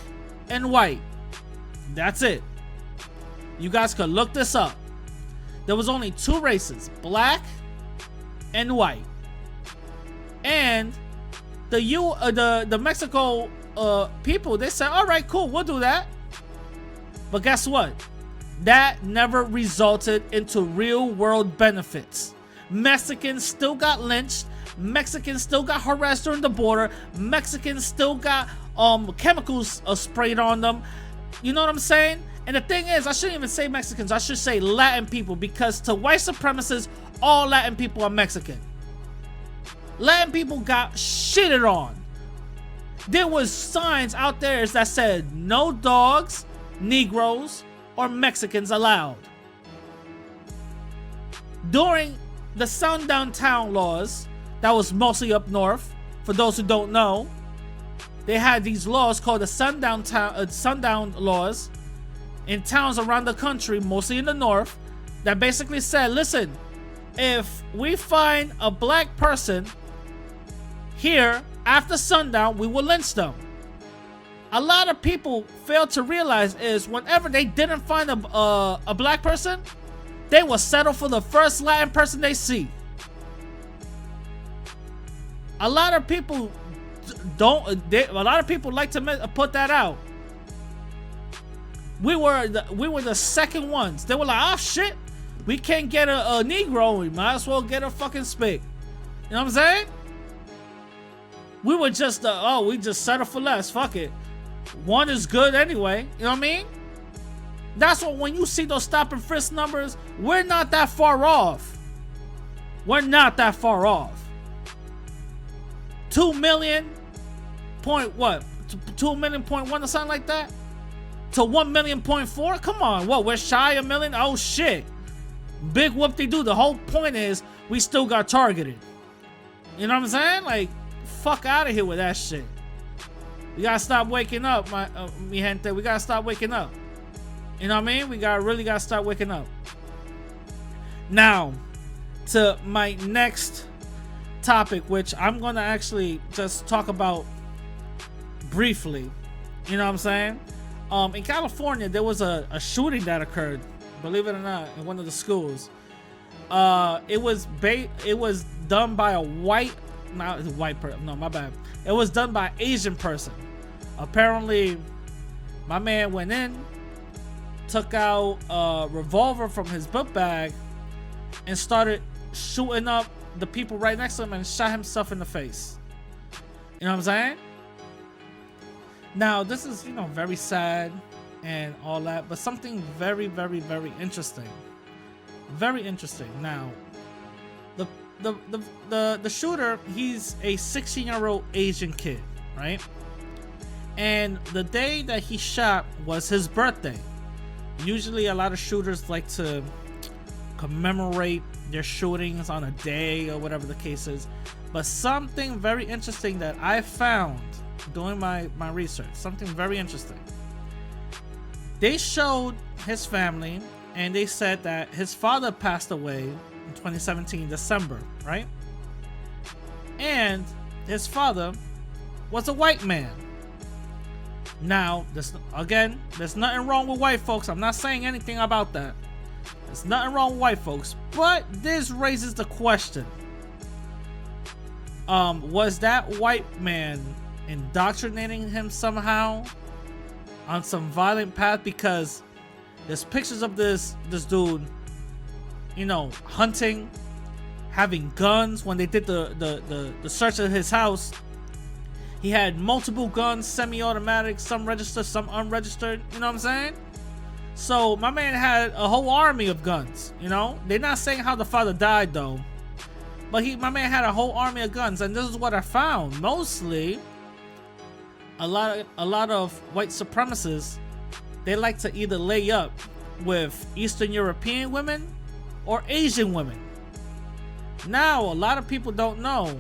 and white. That's it. You guys could look this up. There was only two races, black and white. And the Mexico people, they said, all right, cool, we'll do that. But guess what? That never resulted into real world benefits. Mexicans still got lynched. Mexicans still got harassed during the border. Mexicans still got chemicals sprayed on them. You know what I'm saying? And the thing is, I shouldn't even say Mexicans. I should say Latin people, because to white supremacists, all Latin people are Mexican. Latin people got shitted on. There was signs out there that said no dogs, Negroes, or Mexicans allowed. During the sundown town laws, that was mostly up north, for those who don't know, they had these laws called the sundown laws in towns around the country, mostly in the north, that basically said, listen, if we find a black person here after sundown, we will lynch them. A lot of people fail to realize is whenever they didn't find a black person, they will settle for the first Latin person they see. A lot of people like to put that out. We were the second ones. They were like, oh shit, we can't get a Negro, we might as well get a fucking Spig. You know what I'm saying? We were just we just settle for less. Fuck it. One is good anyway. You know what I mean? That's what, when you see those stop and frisk numbers, we're not that far off. We're not that far off. 2 million point what? 2 million point one or something like that? To 1 million point 4? Come on, what? We're shy a million? Oh shit. Big whoop they do. The whole point is we still got targeted. You know what I'm saying? Like, fuck out of here with that shit. We gotta stop waking up, mi gente. We gotta stop waking up. You know what I mean? We really gotta start waking up. Now, to my next topic, which I'm going to actually just talk about briefly. You know what I'm saying? In California, there was a shooting that occurred, believe it or not, in one of the schools. It was done by a white person. No, my bad. It was done by an Asian person. Apparently, my man went in, took out a revolver from his book bag, and started shooting up the people right next to him and shot himself in the face. You know what I'm saying? Now, this is, very sad and all that, but something very, very, very interesting. Very interesting. Now, the shooter, he's a 16-year-old Asian kid, right? And the day that he shot was his birthday. Usually a lot of shooters like to commemorate their shootings on a day or whatever the case is. But something very interesting that I found doing my research, something very interesting. They showed his family and they said that his father passed away in 2017, December, right? And his father was a white man. Now, there's nothing wrong with white folks. I'm not saying anything about that. There's nothing wrong with white folks. But this raises the question. Was that white man indoctrinating him somehow on some violent path? Because there's pictures of this dude, hunting, having guns. When they did the search of his house, he had multiple guns, semi-automatic, some registered, some unregistered. You know what I'm saying? So my man had a whole army of guns. They're not saying how the father died though, but my man had a whole army of guns. And this is what I found. Mostly, a lot of white supremacists, they like to either lay up with Eastern European women or Asian women. Now, a lot of people don't know.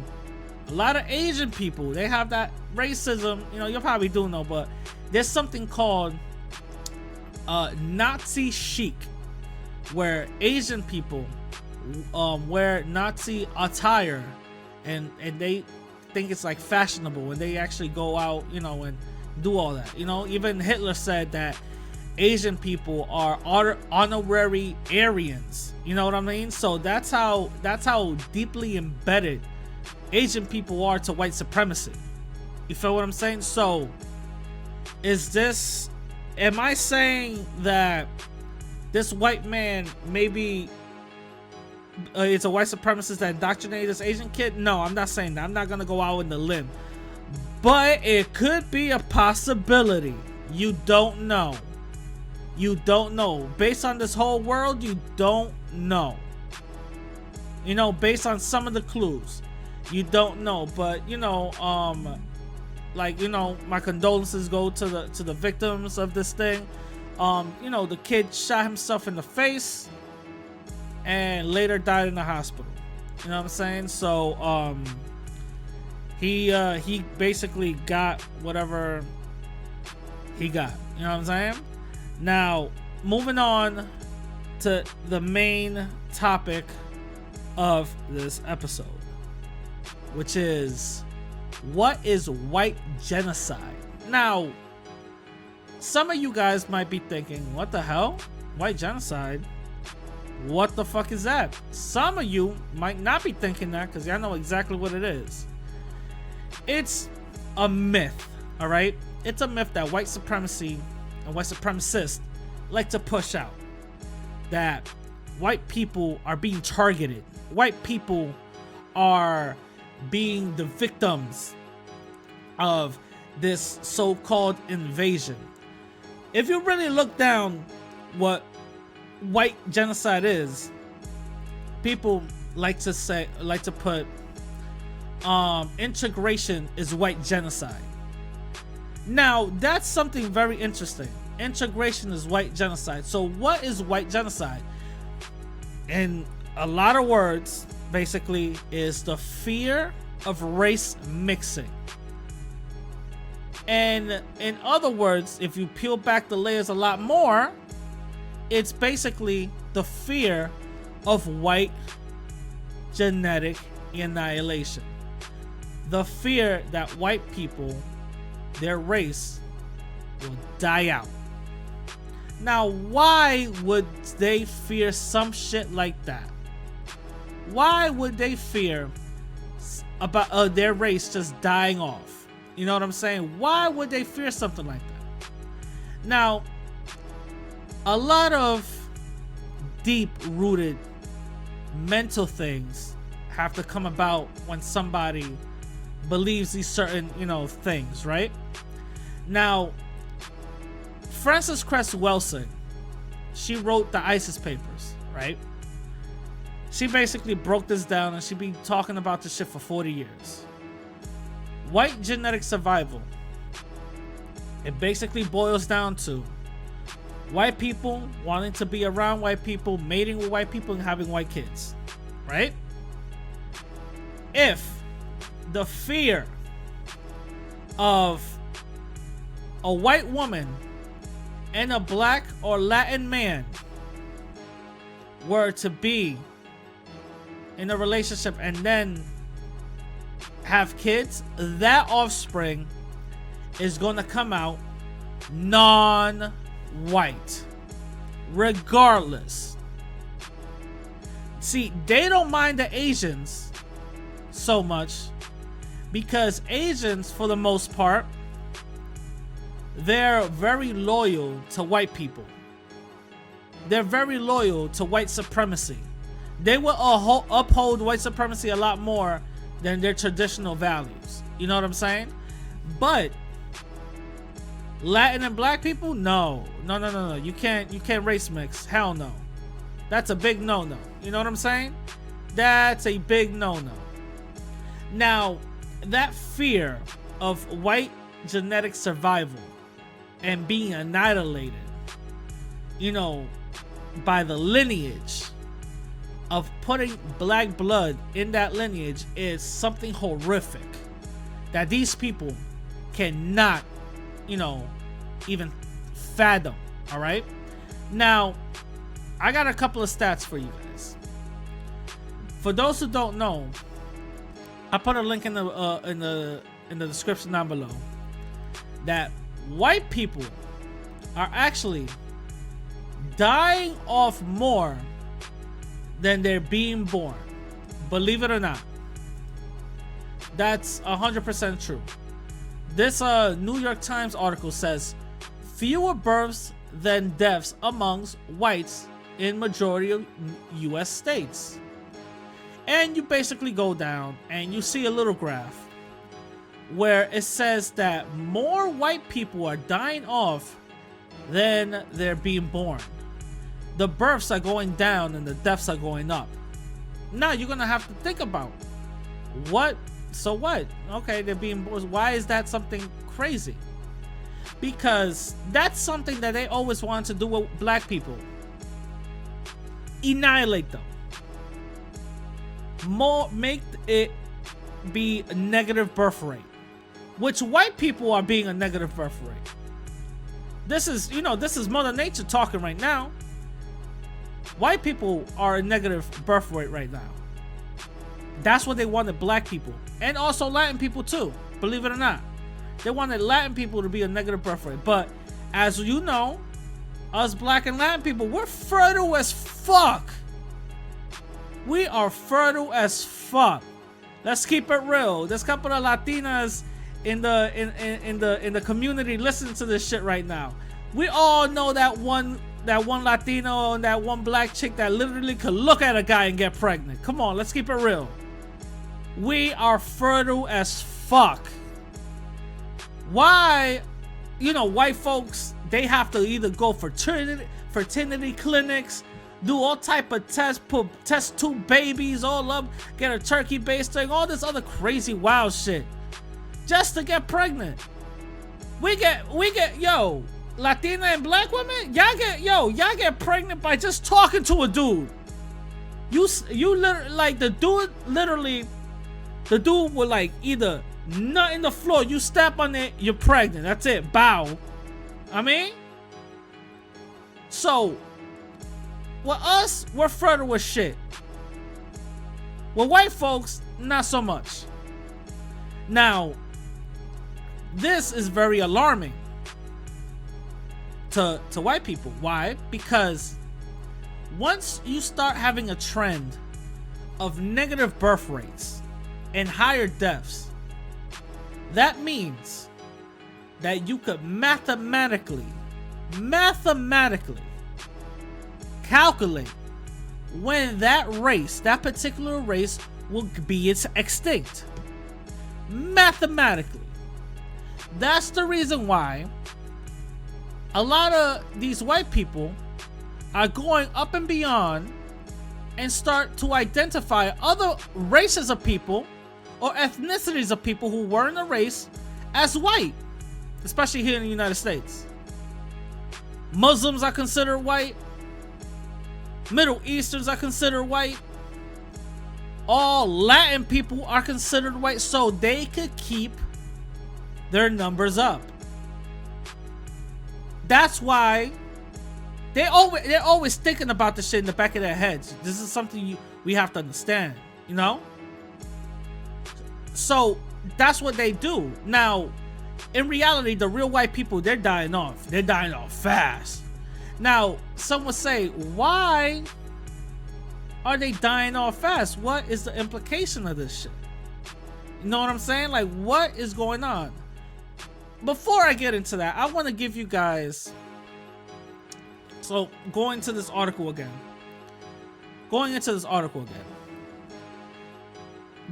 A lot of Asian people, they have that racism. You probably do know, but there's something called Nazi chic, where Asian people wear Nazi attire, and they think it's like fashionable, and they actually go out, and do all that. Even Hitler said that Asian people are honorary Aryans. You know what I mean? So that's how deeply embedded Asian people are to white supremacy. You feel what I'm saying? So am I saying that this white man maybe it's a white supremacist that indoctrinated this Asian kid? No, I'm not saying that. I'm not gonna go out in the limb, but it could be a possibility. You don't know. Based on this whole world, you don't know. Based on some of the clues, you don't know. But my condolences go to the victims of this thing. The kid shot himself in the face and later died in the hospital. You know what I'm saying? So he basically got whatever he got. You know what I'm saying? Now, moving on to the main topic of this episode, which is, what is white genocide? Now, some of you guys might be thinking, what the hell? White genocide? What the fuck is that? Some of you might not be thinking that, because y'all know exactly what it is. It's a myth, all right? It's a myth that white supremacy and white supremacists like to push out, that white people are being targeted. White people are being the victims of this so-called invasion. If you really look down what white genocide is, people like to put integration is white genocide. Now, that's something very interesting. Integration is white genocide. So what is white genocide? In a lot of words, basically, is the fear of race mixing. And in other words, if you peel back the layers a lot more, it's basically the fear of white genetic annihilation. The fear that white people, their race, will die out. Now, why would they fear some shit like that? Why would they fear about their race just dying off? You know what I'm saying? Why would they fear something like that? Now, a lot of deep-rooted mental things have to come about when somebody believes these certain, things, right? Now, Frances Cress Welsing, she wrote the ISIS papers, right? She basically broke this down, and she been talking about this shit for 40 years. White genetic survival. It basically boils down to white people wanting to be around white people, mating with white people, and having white kids, right? If the fear of a white woman and a black or Latin man were to be in a relationship and then have kids, that offspring is going to come out non-white, regardless. See, they don't mind the Asians so much because Asians, for the most part, they're very loyal to white people. They're very loyal to white supremacy. They will uphold white supremacy a lot more than their traditional values. You know what I'm saying? But Latin and black people, no. You can't race mix. Hell no. That's a big no-no. You know what I'm saying? That's a big no-no. Now, that fear of white genetic survival and being annihilated, by the lineage of putting black blood in that lineage is something horrific that these people cannot, even fathom. All right. Now, I got a couple of stats for you guys. For those who don't know, I put a link in the description down below that white people are actually dying off more than they're being born. Believe it or not. That's 100% true. This New York Times article says fewer births than deaths amongst whites in majority of US states. And you basically go down and you see a little graph where it says that more white people are dying off than they're being born. The births are going down and the deaths are going up. Now you're gonna have to think about what. So what? Okay, they're being born. Why is that something crazy? Because that's something that they always wanted to do with black people. Annihilate them. Make it be a negative birth rate, which white people are being a negative birth rate. This is Mother Nature talking right now. White people are a negative birth rate right now. That's what they wanted black people. And also Latin people too, believe it or not. They wanted Latin people to be a negative birth rate. But as you know, us black and Latin people, we're fertile as fuck. We are fertile as fuck. Let's keep it real. There's a couple of Latinas in the community listening to this shit right now. We all know that one Latino and that one black chick that literally could look at a guy and get pregnant. Come on, let's keep it real. We are fertile as fuck. Why, white folks, they have to either go fertility clinics, do all type of tests, test tube babies all up, get a turkey basting, all this other crazy wild shit, just to get pregnant. We get, Latina and black women, y'all get pregnant by just talking to a dude. You literally, like, the dude will like either nut in the floor, you step on it, you're pregnant. That's it. Bow. So, with us, we're fertile with shit. With white folks, not so much. Now, this is very alarming to white people. Why? Because once you start having a trend of negative birth rates and higher deaths, that means that you could mathematically calculate when that particular race will be extinct. Mathematically. That's the reason why a lot of these white people are going up and beyond and start to identify other races of people or ethnicities of people who were in a race as white, especially here in the United States. Muslims are considered white. Middle Easterns are considered white. All Latin people are considered white, so they could keep their numbers up. That's why they're always thinking about this shit in the back of their heads. This is something we have to understand, you know? So that's what they do. Now, in reality, the real white people, they're dying off. They're dying off fast. Now, some would say, why are they dying off fast? What is the implication of this shit? You know what I'm saying? Like, what is going on? Before I get into that, I want to give you guys... So, going into this article again.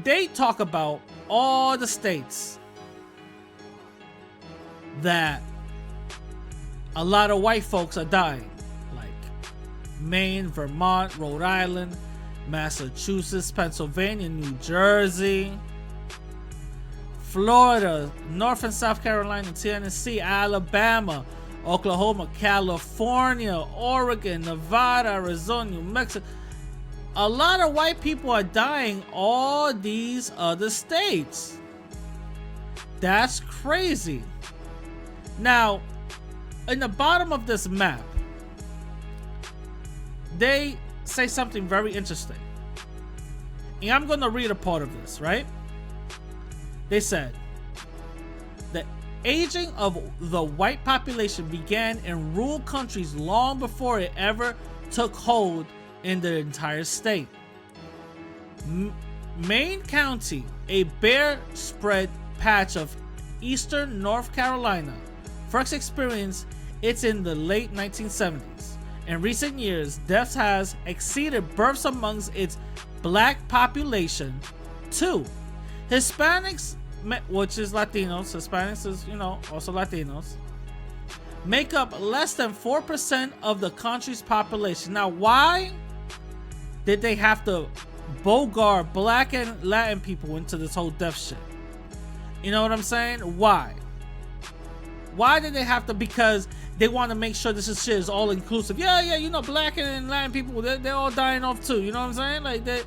They talk about all the states that a lot of white folks are dying, like Maine, Vermont, Rhode Island, Massachusetts, Pennsylvania, New Jersey, Florida, North and South Carolina, Tennessee, Alabama, Oklahoma, California, Oregon, Nevada, Arizona, New Mexico. A lot of white people are dying all these other states. That's crazy. Now, in the bottom of this map, they say something very interesting. And I'm going to read a part of this, right? They said, the aging of the white population began in rural countries long before it ever took hold in the entire state. Maine County, a bare spread patch of eastern North Carolina, first experienced it in the late 1970s. In recent years, deaths has exceeded births amongst its black population too. Hispanics, which is Latinos, Hispanics is, also Latinos, make up less than 4% of the country's population. Now, why did they have to bogart black and Latin people into this whole death shit? You know what I'm saying? Why? Why did they have to? Because they want to make sure this shit is all inclusive. Yeah, black and Latin people, they're all dying off too. You know what I'm saying? Like, that.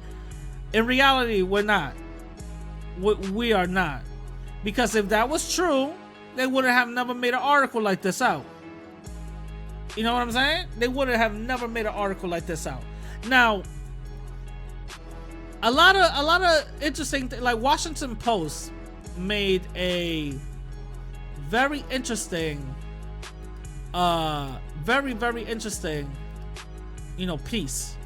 In reality, we're not. We are not. Because if that was true, they would have never made an article like this out. You know what I'm saying? They would have never made an article like this out. Now, a lot of interesting things, like Washington Post made a very interesting, very interesting, piece.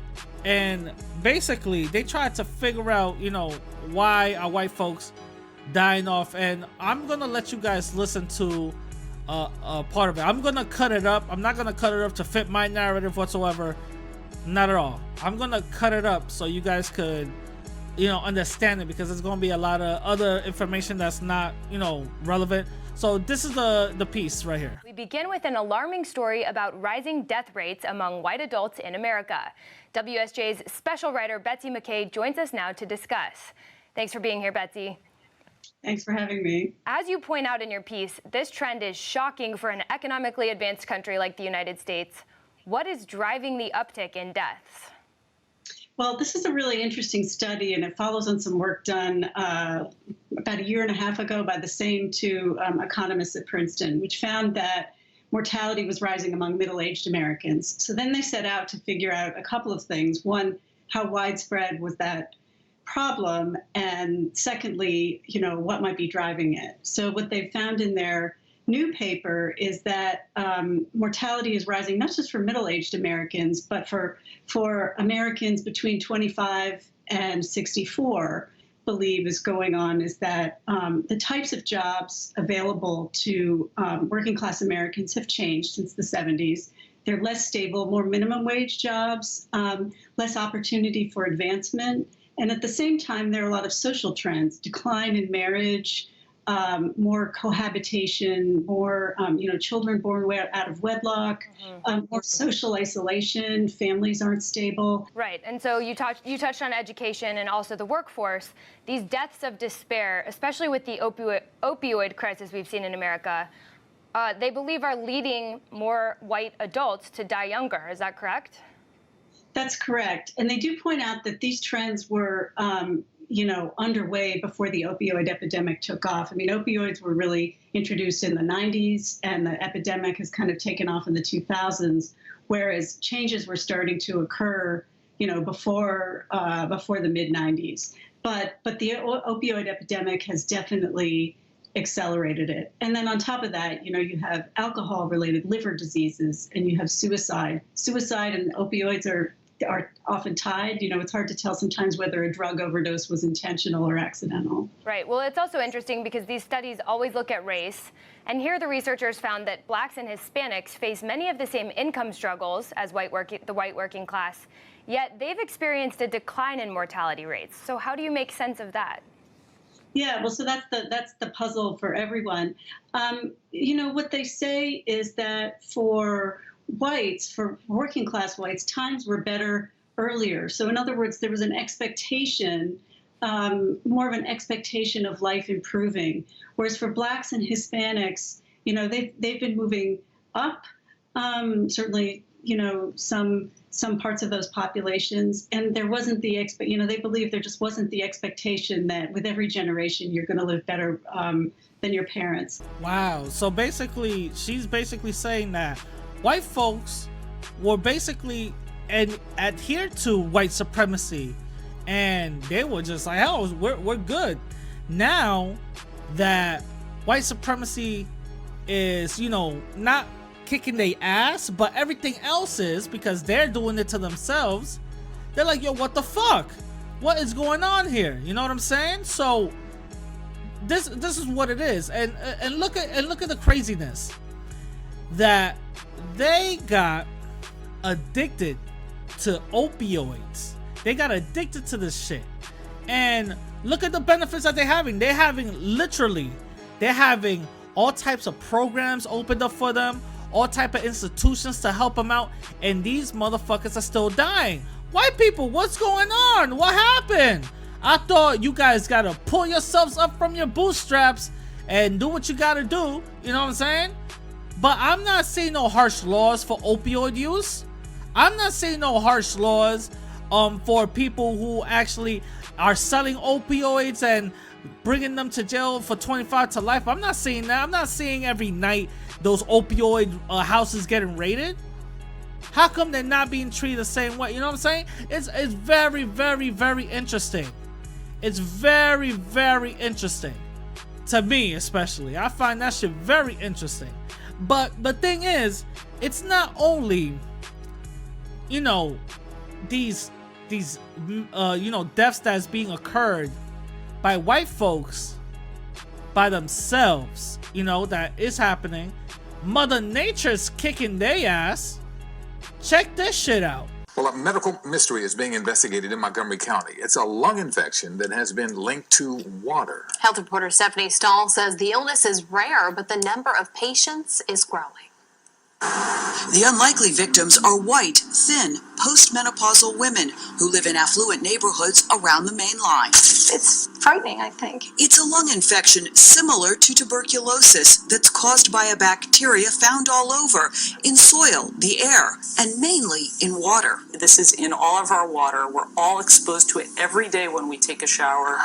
And basically, they tried to figure out, why are white folks dying off. And I'm going to let you guys listen to a part of it. I'm going to cut it up. I'm not going to cut it up to fit my narrative whatsoever. Not at all. I'm going to cut it up so you guys could, understand it, because there's going to be a lot of other information that's not, relevant. So this is the piece right here. We begin with an alarming story about rising death rates among white adults in America. WSJ's special writer Betsy McKay joins us now to discuss. Thanks for being here, Betsy. Thanks for having me. As you point out in your piece, this trend is shocking for an economically advanced country like the United States. What is driving the uptick in deaths? Well, this is a really interesting study, and it follows on some work done about a year and a half ago by the same two economists at Princeton, which found that mortality was rising among middle-aged Americans. So then they set out to figure out a couple of things. One, how widespread was that problem? And secondly, what might be driving it? So what they found in their new paper is that mortality is rising, not just for middle-aged Americans, but for Americans between 25 and 64, believe is going on is that the types of jobs available to working class Americans have changed since the 70s. They're less stable, more minimum wage jobs, less opportunity for advancement. And at the same time, there are a lot of social trends, decline in marriage, more cohabitation, more children born out of wedlock, more social isolation, families aren't stable. Right, and so you touched on education and also the workforce. These deaths of despair, especially with the opioid crisis we've seen in America, they believe are leading more white adults to die younger. Is that correct? That's correct. And they do point out that these trends were underway before the opioid epidemic took off. I mean, opioids were really introduced in the 90s, and the epidemic has kind of taken off in the 2000s, whereas changes were starting to occur, before the mid-90s. But the opioid epidemic has definitely accelerated it. And then on top of that, you have alcohol-related liver diseases, and you have suicide. Suicide and opioids are often tied. It's hard to tell sometimes whether a drug overdose was intentional or accidental. Right. Well, it's also interesting because these studies always look at race. And here the researchers found that blacks and Hispanics face many of the same income struggles as the white working class, yet they've experienced a decline in mortality rates. So how do you make sense of that? Yeah, well, so that's the puzzle for everyone. What they say is that for whites, for working class whites, times were better earlier. So in other words, there was an expectation, more of an expectation of life improving. Whereas for blacks and Hispanics, they've been moving up, certainly, some parts of those populations, and there wasn't the they believe there just wasn't the expectation that with every generation you're going to live better than your parents. Wow. So basically, she's basically saying that white folks were basically adhered to white supremacy, and they were just like, hell, we're good. Now that white supremacy is, not kicking their ass, but everything else is, because they're doing it to themselves, they're like, yo, what the fuck? What is going on here? You know what I'm saying? So this is what it is. And look at the craziness that they got addicted to opioids. They got addicted to this shit. And look at the benefits that they're having. They're having all types of programs opened up for them, all type of institutions to help them out, and these motherfuckers are still dying. White people, what's going on? What happened? I thought you guys gotta pull yourselves up from your bootstraps and do what you gotta do. You know what I'm saying? But I'm not saying no harsh laws for opioid use. I'm not saying no harsh laws for people who actually are selling opioids and bringing them to jail for 25 to life. I'm not saying that. I'm not saying every night those opioid houses getting raided. How come they're not being treated the same way? You know what I'm saying? It's very, very, very interesting. It's very, very interesting. To me, especially. I find that shit very interesting. But the thing is, it's not only, these deaths that's being occurred by white folks by themselves, that is happening. Mother Nature's kicking their ass. Check this shit out. Well, a medical mystery is being investigated in Montgomery County. It's a lung infection that has been linked to water. Health reporter Stephanie Stahl says the illness is rare, but the number of patients is growing. The unlikely victims are white, thin, postmenopausal women who live in affluent neighborhoods around the main line. It's frightening, I think. It's a lung infection similar to tuberculosis that's caused by a bacteria found all over, in soil, the air, and mainly in water. This is in all of our water. We're all exposed to it every day when we take a shower.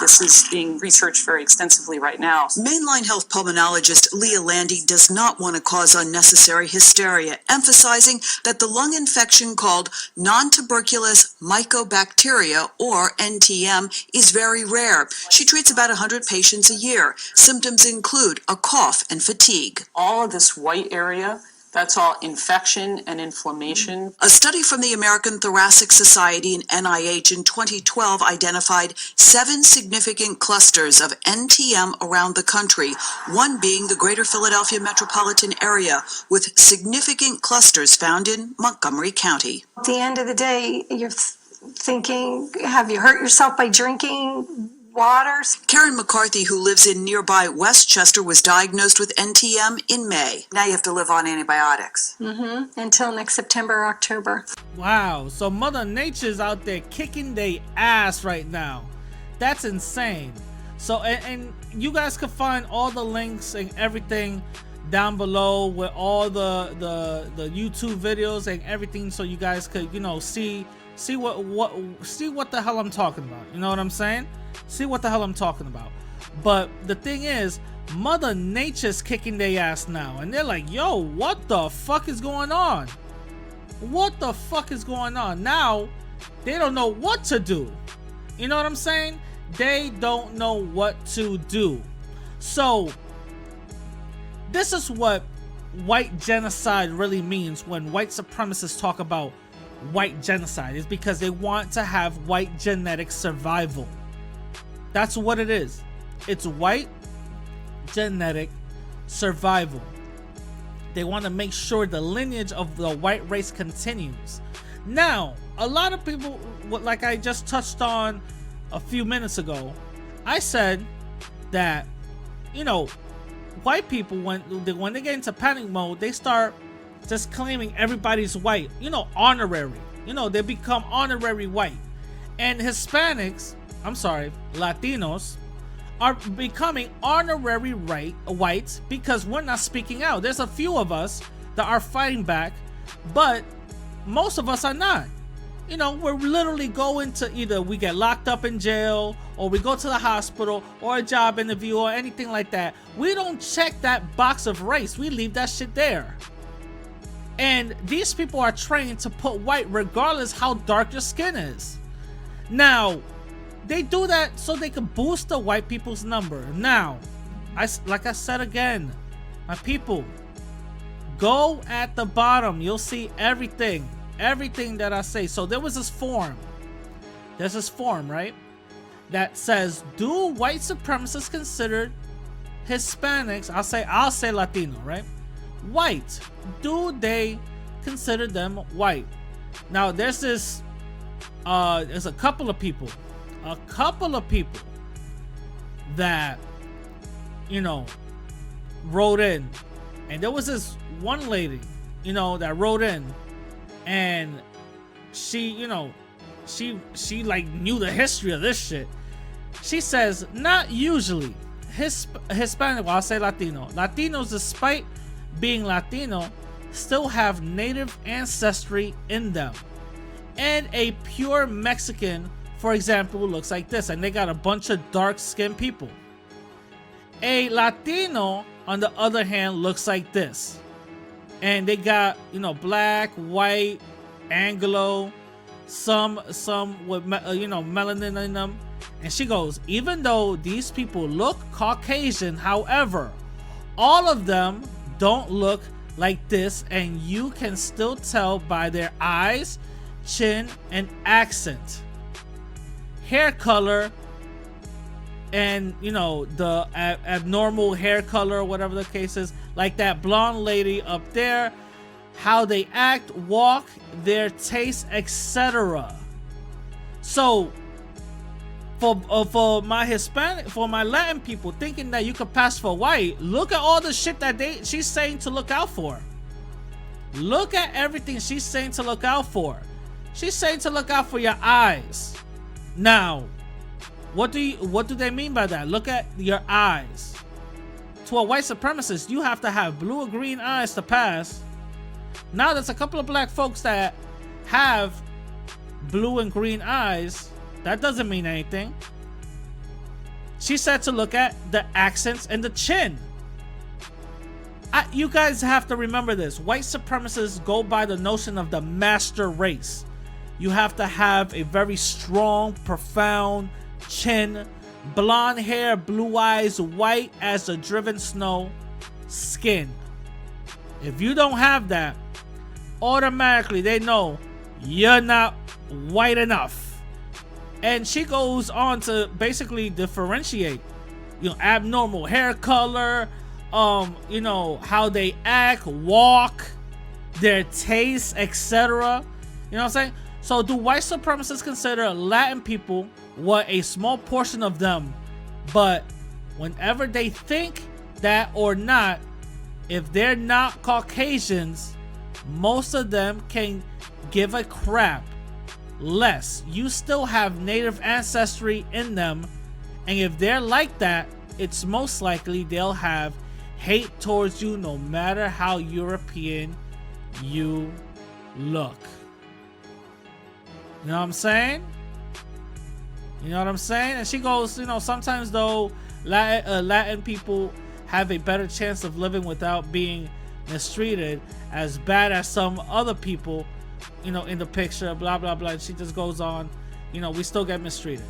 This is being researched very extensively right now. Mainline health pulmonologist Leah Landy does not want to cause unnecessary hysteria, emphasizing that the lung infection called non-tuberculous mycobacteria, or NTM, is very rare. She treats about 100 patients a year. Symptoms include a cough and fatigue. All of this white area, that's all infection and inflammation. A study from the American Thoracic Society and NIH in 2012 identified 7 significant clusters of NTM around the country, one being the greater Philadelphia metropolitan area, with significant clusters found in Montgomery County. At the end of the day, you're thinking, have you hurt yourself by drinking water? Karen McCarthy, who lives in nearby Westchester, was diagnosed with NTM in May. Now you have to live on antibiotics. Until next September or October. Wow, so Mother Nature's out there kicking their ass right now. That's insane. So, and you guys can find all the links and everything down below with all the YouTube videos and everything, so you guys could, you know, see what the hell I'm talking about. You know what I'm saying? See what the hell I'm talking about. But the thing is, Mother Nature's kicking their ass now, and they're like, yo, what the fuck is going on? What the fuck is going on? Now they don't know what to do. You know what I'm saying? They don't know what to do. So this is what white genocide really means when white supremacists talk about white genocide, is because they want to have white genetic survival. That's what it is. It's white genetic survival. They want to make sure the lineage of the white race continues. Now, a lot of people, like I just touched on a few minutes ago, I said that, you know, white people, when they get into panic mode, they start just claiming everybody's white, you know, honorary. You know, they become honorary white. And Hispanics, I'm sorry, Latinos, are becoming honorary white because we're not speaking out. There's a few of us that are fighting back, but most of us are not. You know, we're literally going to, either we get locked up in jail, or we go to the hospital, or a job interview, or anything like that. We don't check that box of race. We leave that shit there. And these people are trained to put white regardless how dark your skin is. Now, they do that so they can boost the white people's number. Now, like I said again, my people, go at the bottom. You'll see everything that I say. So there was this form. There's this form, right? That says, do white supremacists consider Hispanics, I'll say Latino, right? White. Do they consider them white? Now there's this there's a couple of people that, you know, wrote in, and there was this one lady, you know, that wrote in, and she, you know, she like knew the history of this shit. She says, not usually. Hispanic, well, I'll say Latino. Latinos, despite being Latino, still have native ancestry in them. And a pure Mexican, for example, looks like this, and they got a bunch of dark-skinned people. A Latino, on the other hand, looks like this, and they got, you know, black, white, Anglo, some with you know, melanin in them. And she goes, even though these people look Caucasian, however, all of them don't look like this, and you can still tell by their eyes, chin, and accent, hair color, and, you know, the abnormal hair color, whatever the case is, like that blonde lady up there, how they act, walk, their taste, etc. So for my Hispanic, for my Latin people thinking that you could pass for white, look at all the shit that she's saying to look out for. Look at everything she's saying to look out for. She's saying to look out for your eyes. Now, what do they mean by that? Look at your eyes. To a white supremacist, you have to have blue or green eyes to pass. Now there's a couple of black folks that have blue and green eyes. That doesn't mean anything. She said to look at the accents and the chin. You guys have to remember this. White supremacists go by the notion of the master race. You have to have a very strong, profound chin, blonde hair, blue eyes, white as the driven snow, skin. If you don't have that, automatically they know you're not white enough. And she goes on to basically differentiate, abnormal hair color, how they act, walk, their taste, etc. You know what I'm saying? So do white supremacists consider Latin people, what, a small portion of them, but whenever they think that or not, if they're not Caucasians, most of them can give a crap less. You still have native ancestry in them, and if they're like that, it's most likely they'll have hate towards you no matter how European you look. You know what I'm saying? You know what I'm saying? And she goes, sometimes though, Latin people have a better chance of living without being mistreated, as bad as some other people, in the picture, blah, blah, blah. She just goes on, we still get mistreated.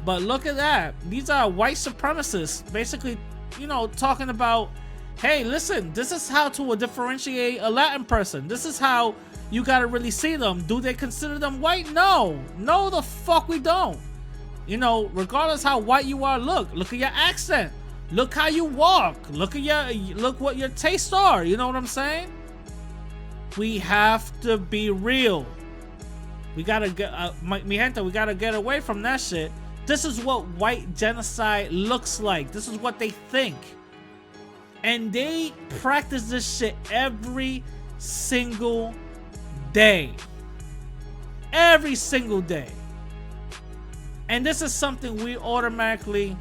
But look at that. These are white supremacists basically, talking about, hey, listen, this is how to differentiate a Latin person. This is how you gotta really see them. Do they consider them white? No. No, the fuck we don't. Regardless how white you are, look at your accent. Look how you walk. Look what your tastes are. You know what I'm saying? We have to be real. We gotta get, mi gente, we gotta get away from that shit. This is what white genocide looks like. This is what they think. And they practice this shit every single day. Every single day. And this is something we automatically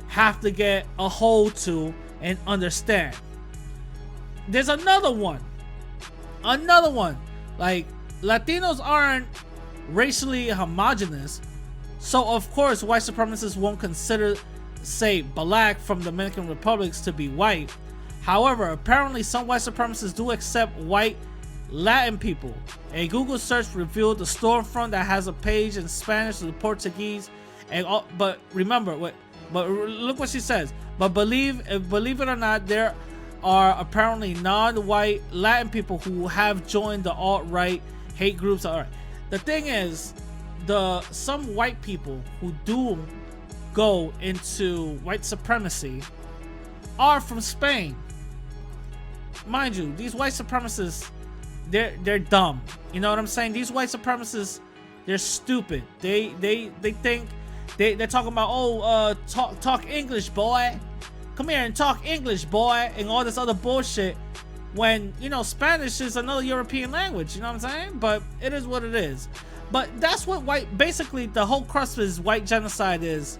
have to get a hold to and understand. There's another one. Like, Latinos aren't racially homogenous, so of course white supremacists won't consider, say, black from Dominican Republics to be white. However, apparently some white supremacists do accept white Latin people. A Google search revealed the storefront that has a page in Spanish and Portuguese, and but look what she says. But believe it or not, there are apparently non-white Latin people who have joined the alt-right hate groups. All right. The thing is, some white people who do go into white supremacy are from Spain. Mind you, these white supremacists, they're dumb. You know what I'm saying? These white supremacists, they're stupid. They think they're talking about, talk English, boy. Come here and talk English, boy, and all this other bullshit. When, Spanish is another European language, you know what I'm saying? But it is what it is. But that's what basically the whole crux of this white genocide is,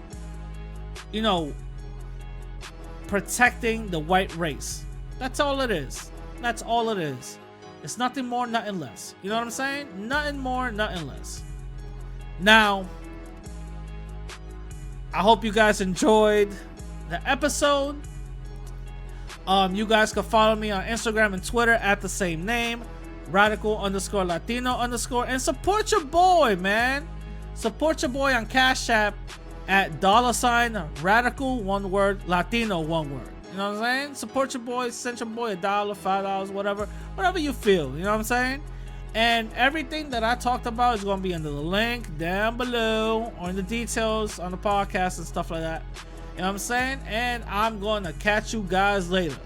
protecting the white race. That's all it is. That's all it is. It's nothing more, nothing less. You know what I'm saying? Nothing more, nothing less. Now, I hope you guys enjoyed the episode. You guys can follow me on Instagram and Twitter at the same name, radical_latino_, and support your boy, man. Support your boy on Cash App at $radical, one word, Latino, one word. You know what I'm saying? Support your boy, send your boy $1, $5, whatever you feel. You know what I'm saying? And everything that I talked about is going to be under the link down below, or in the details on the podcast and stuff like that. You know what I'm saying? And I'm going to catch you guys later.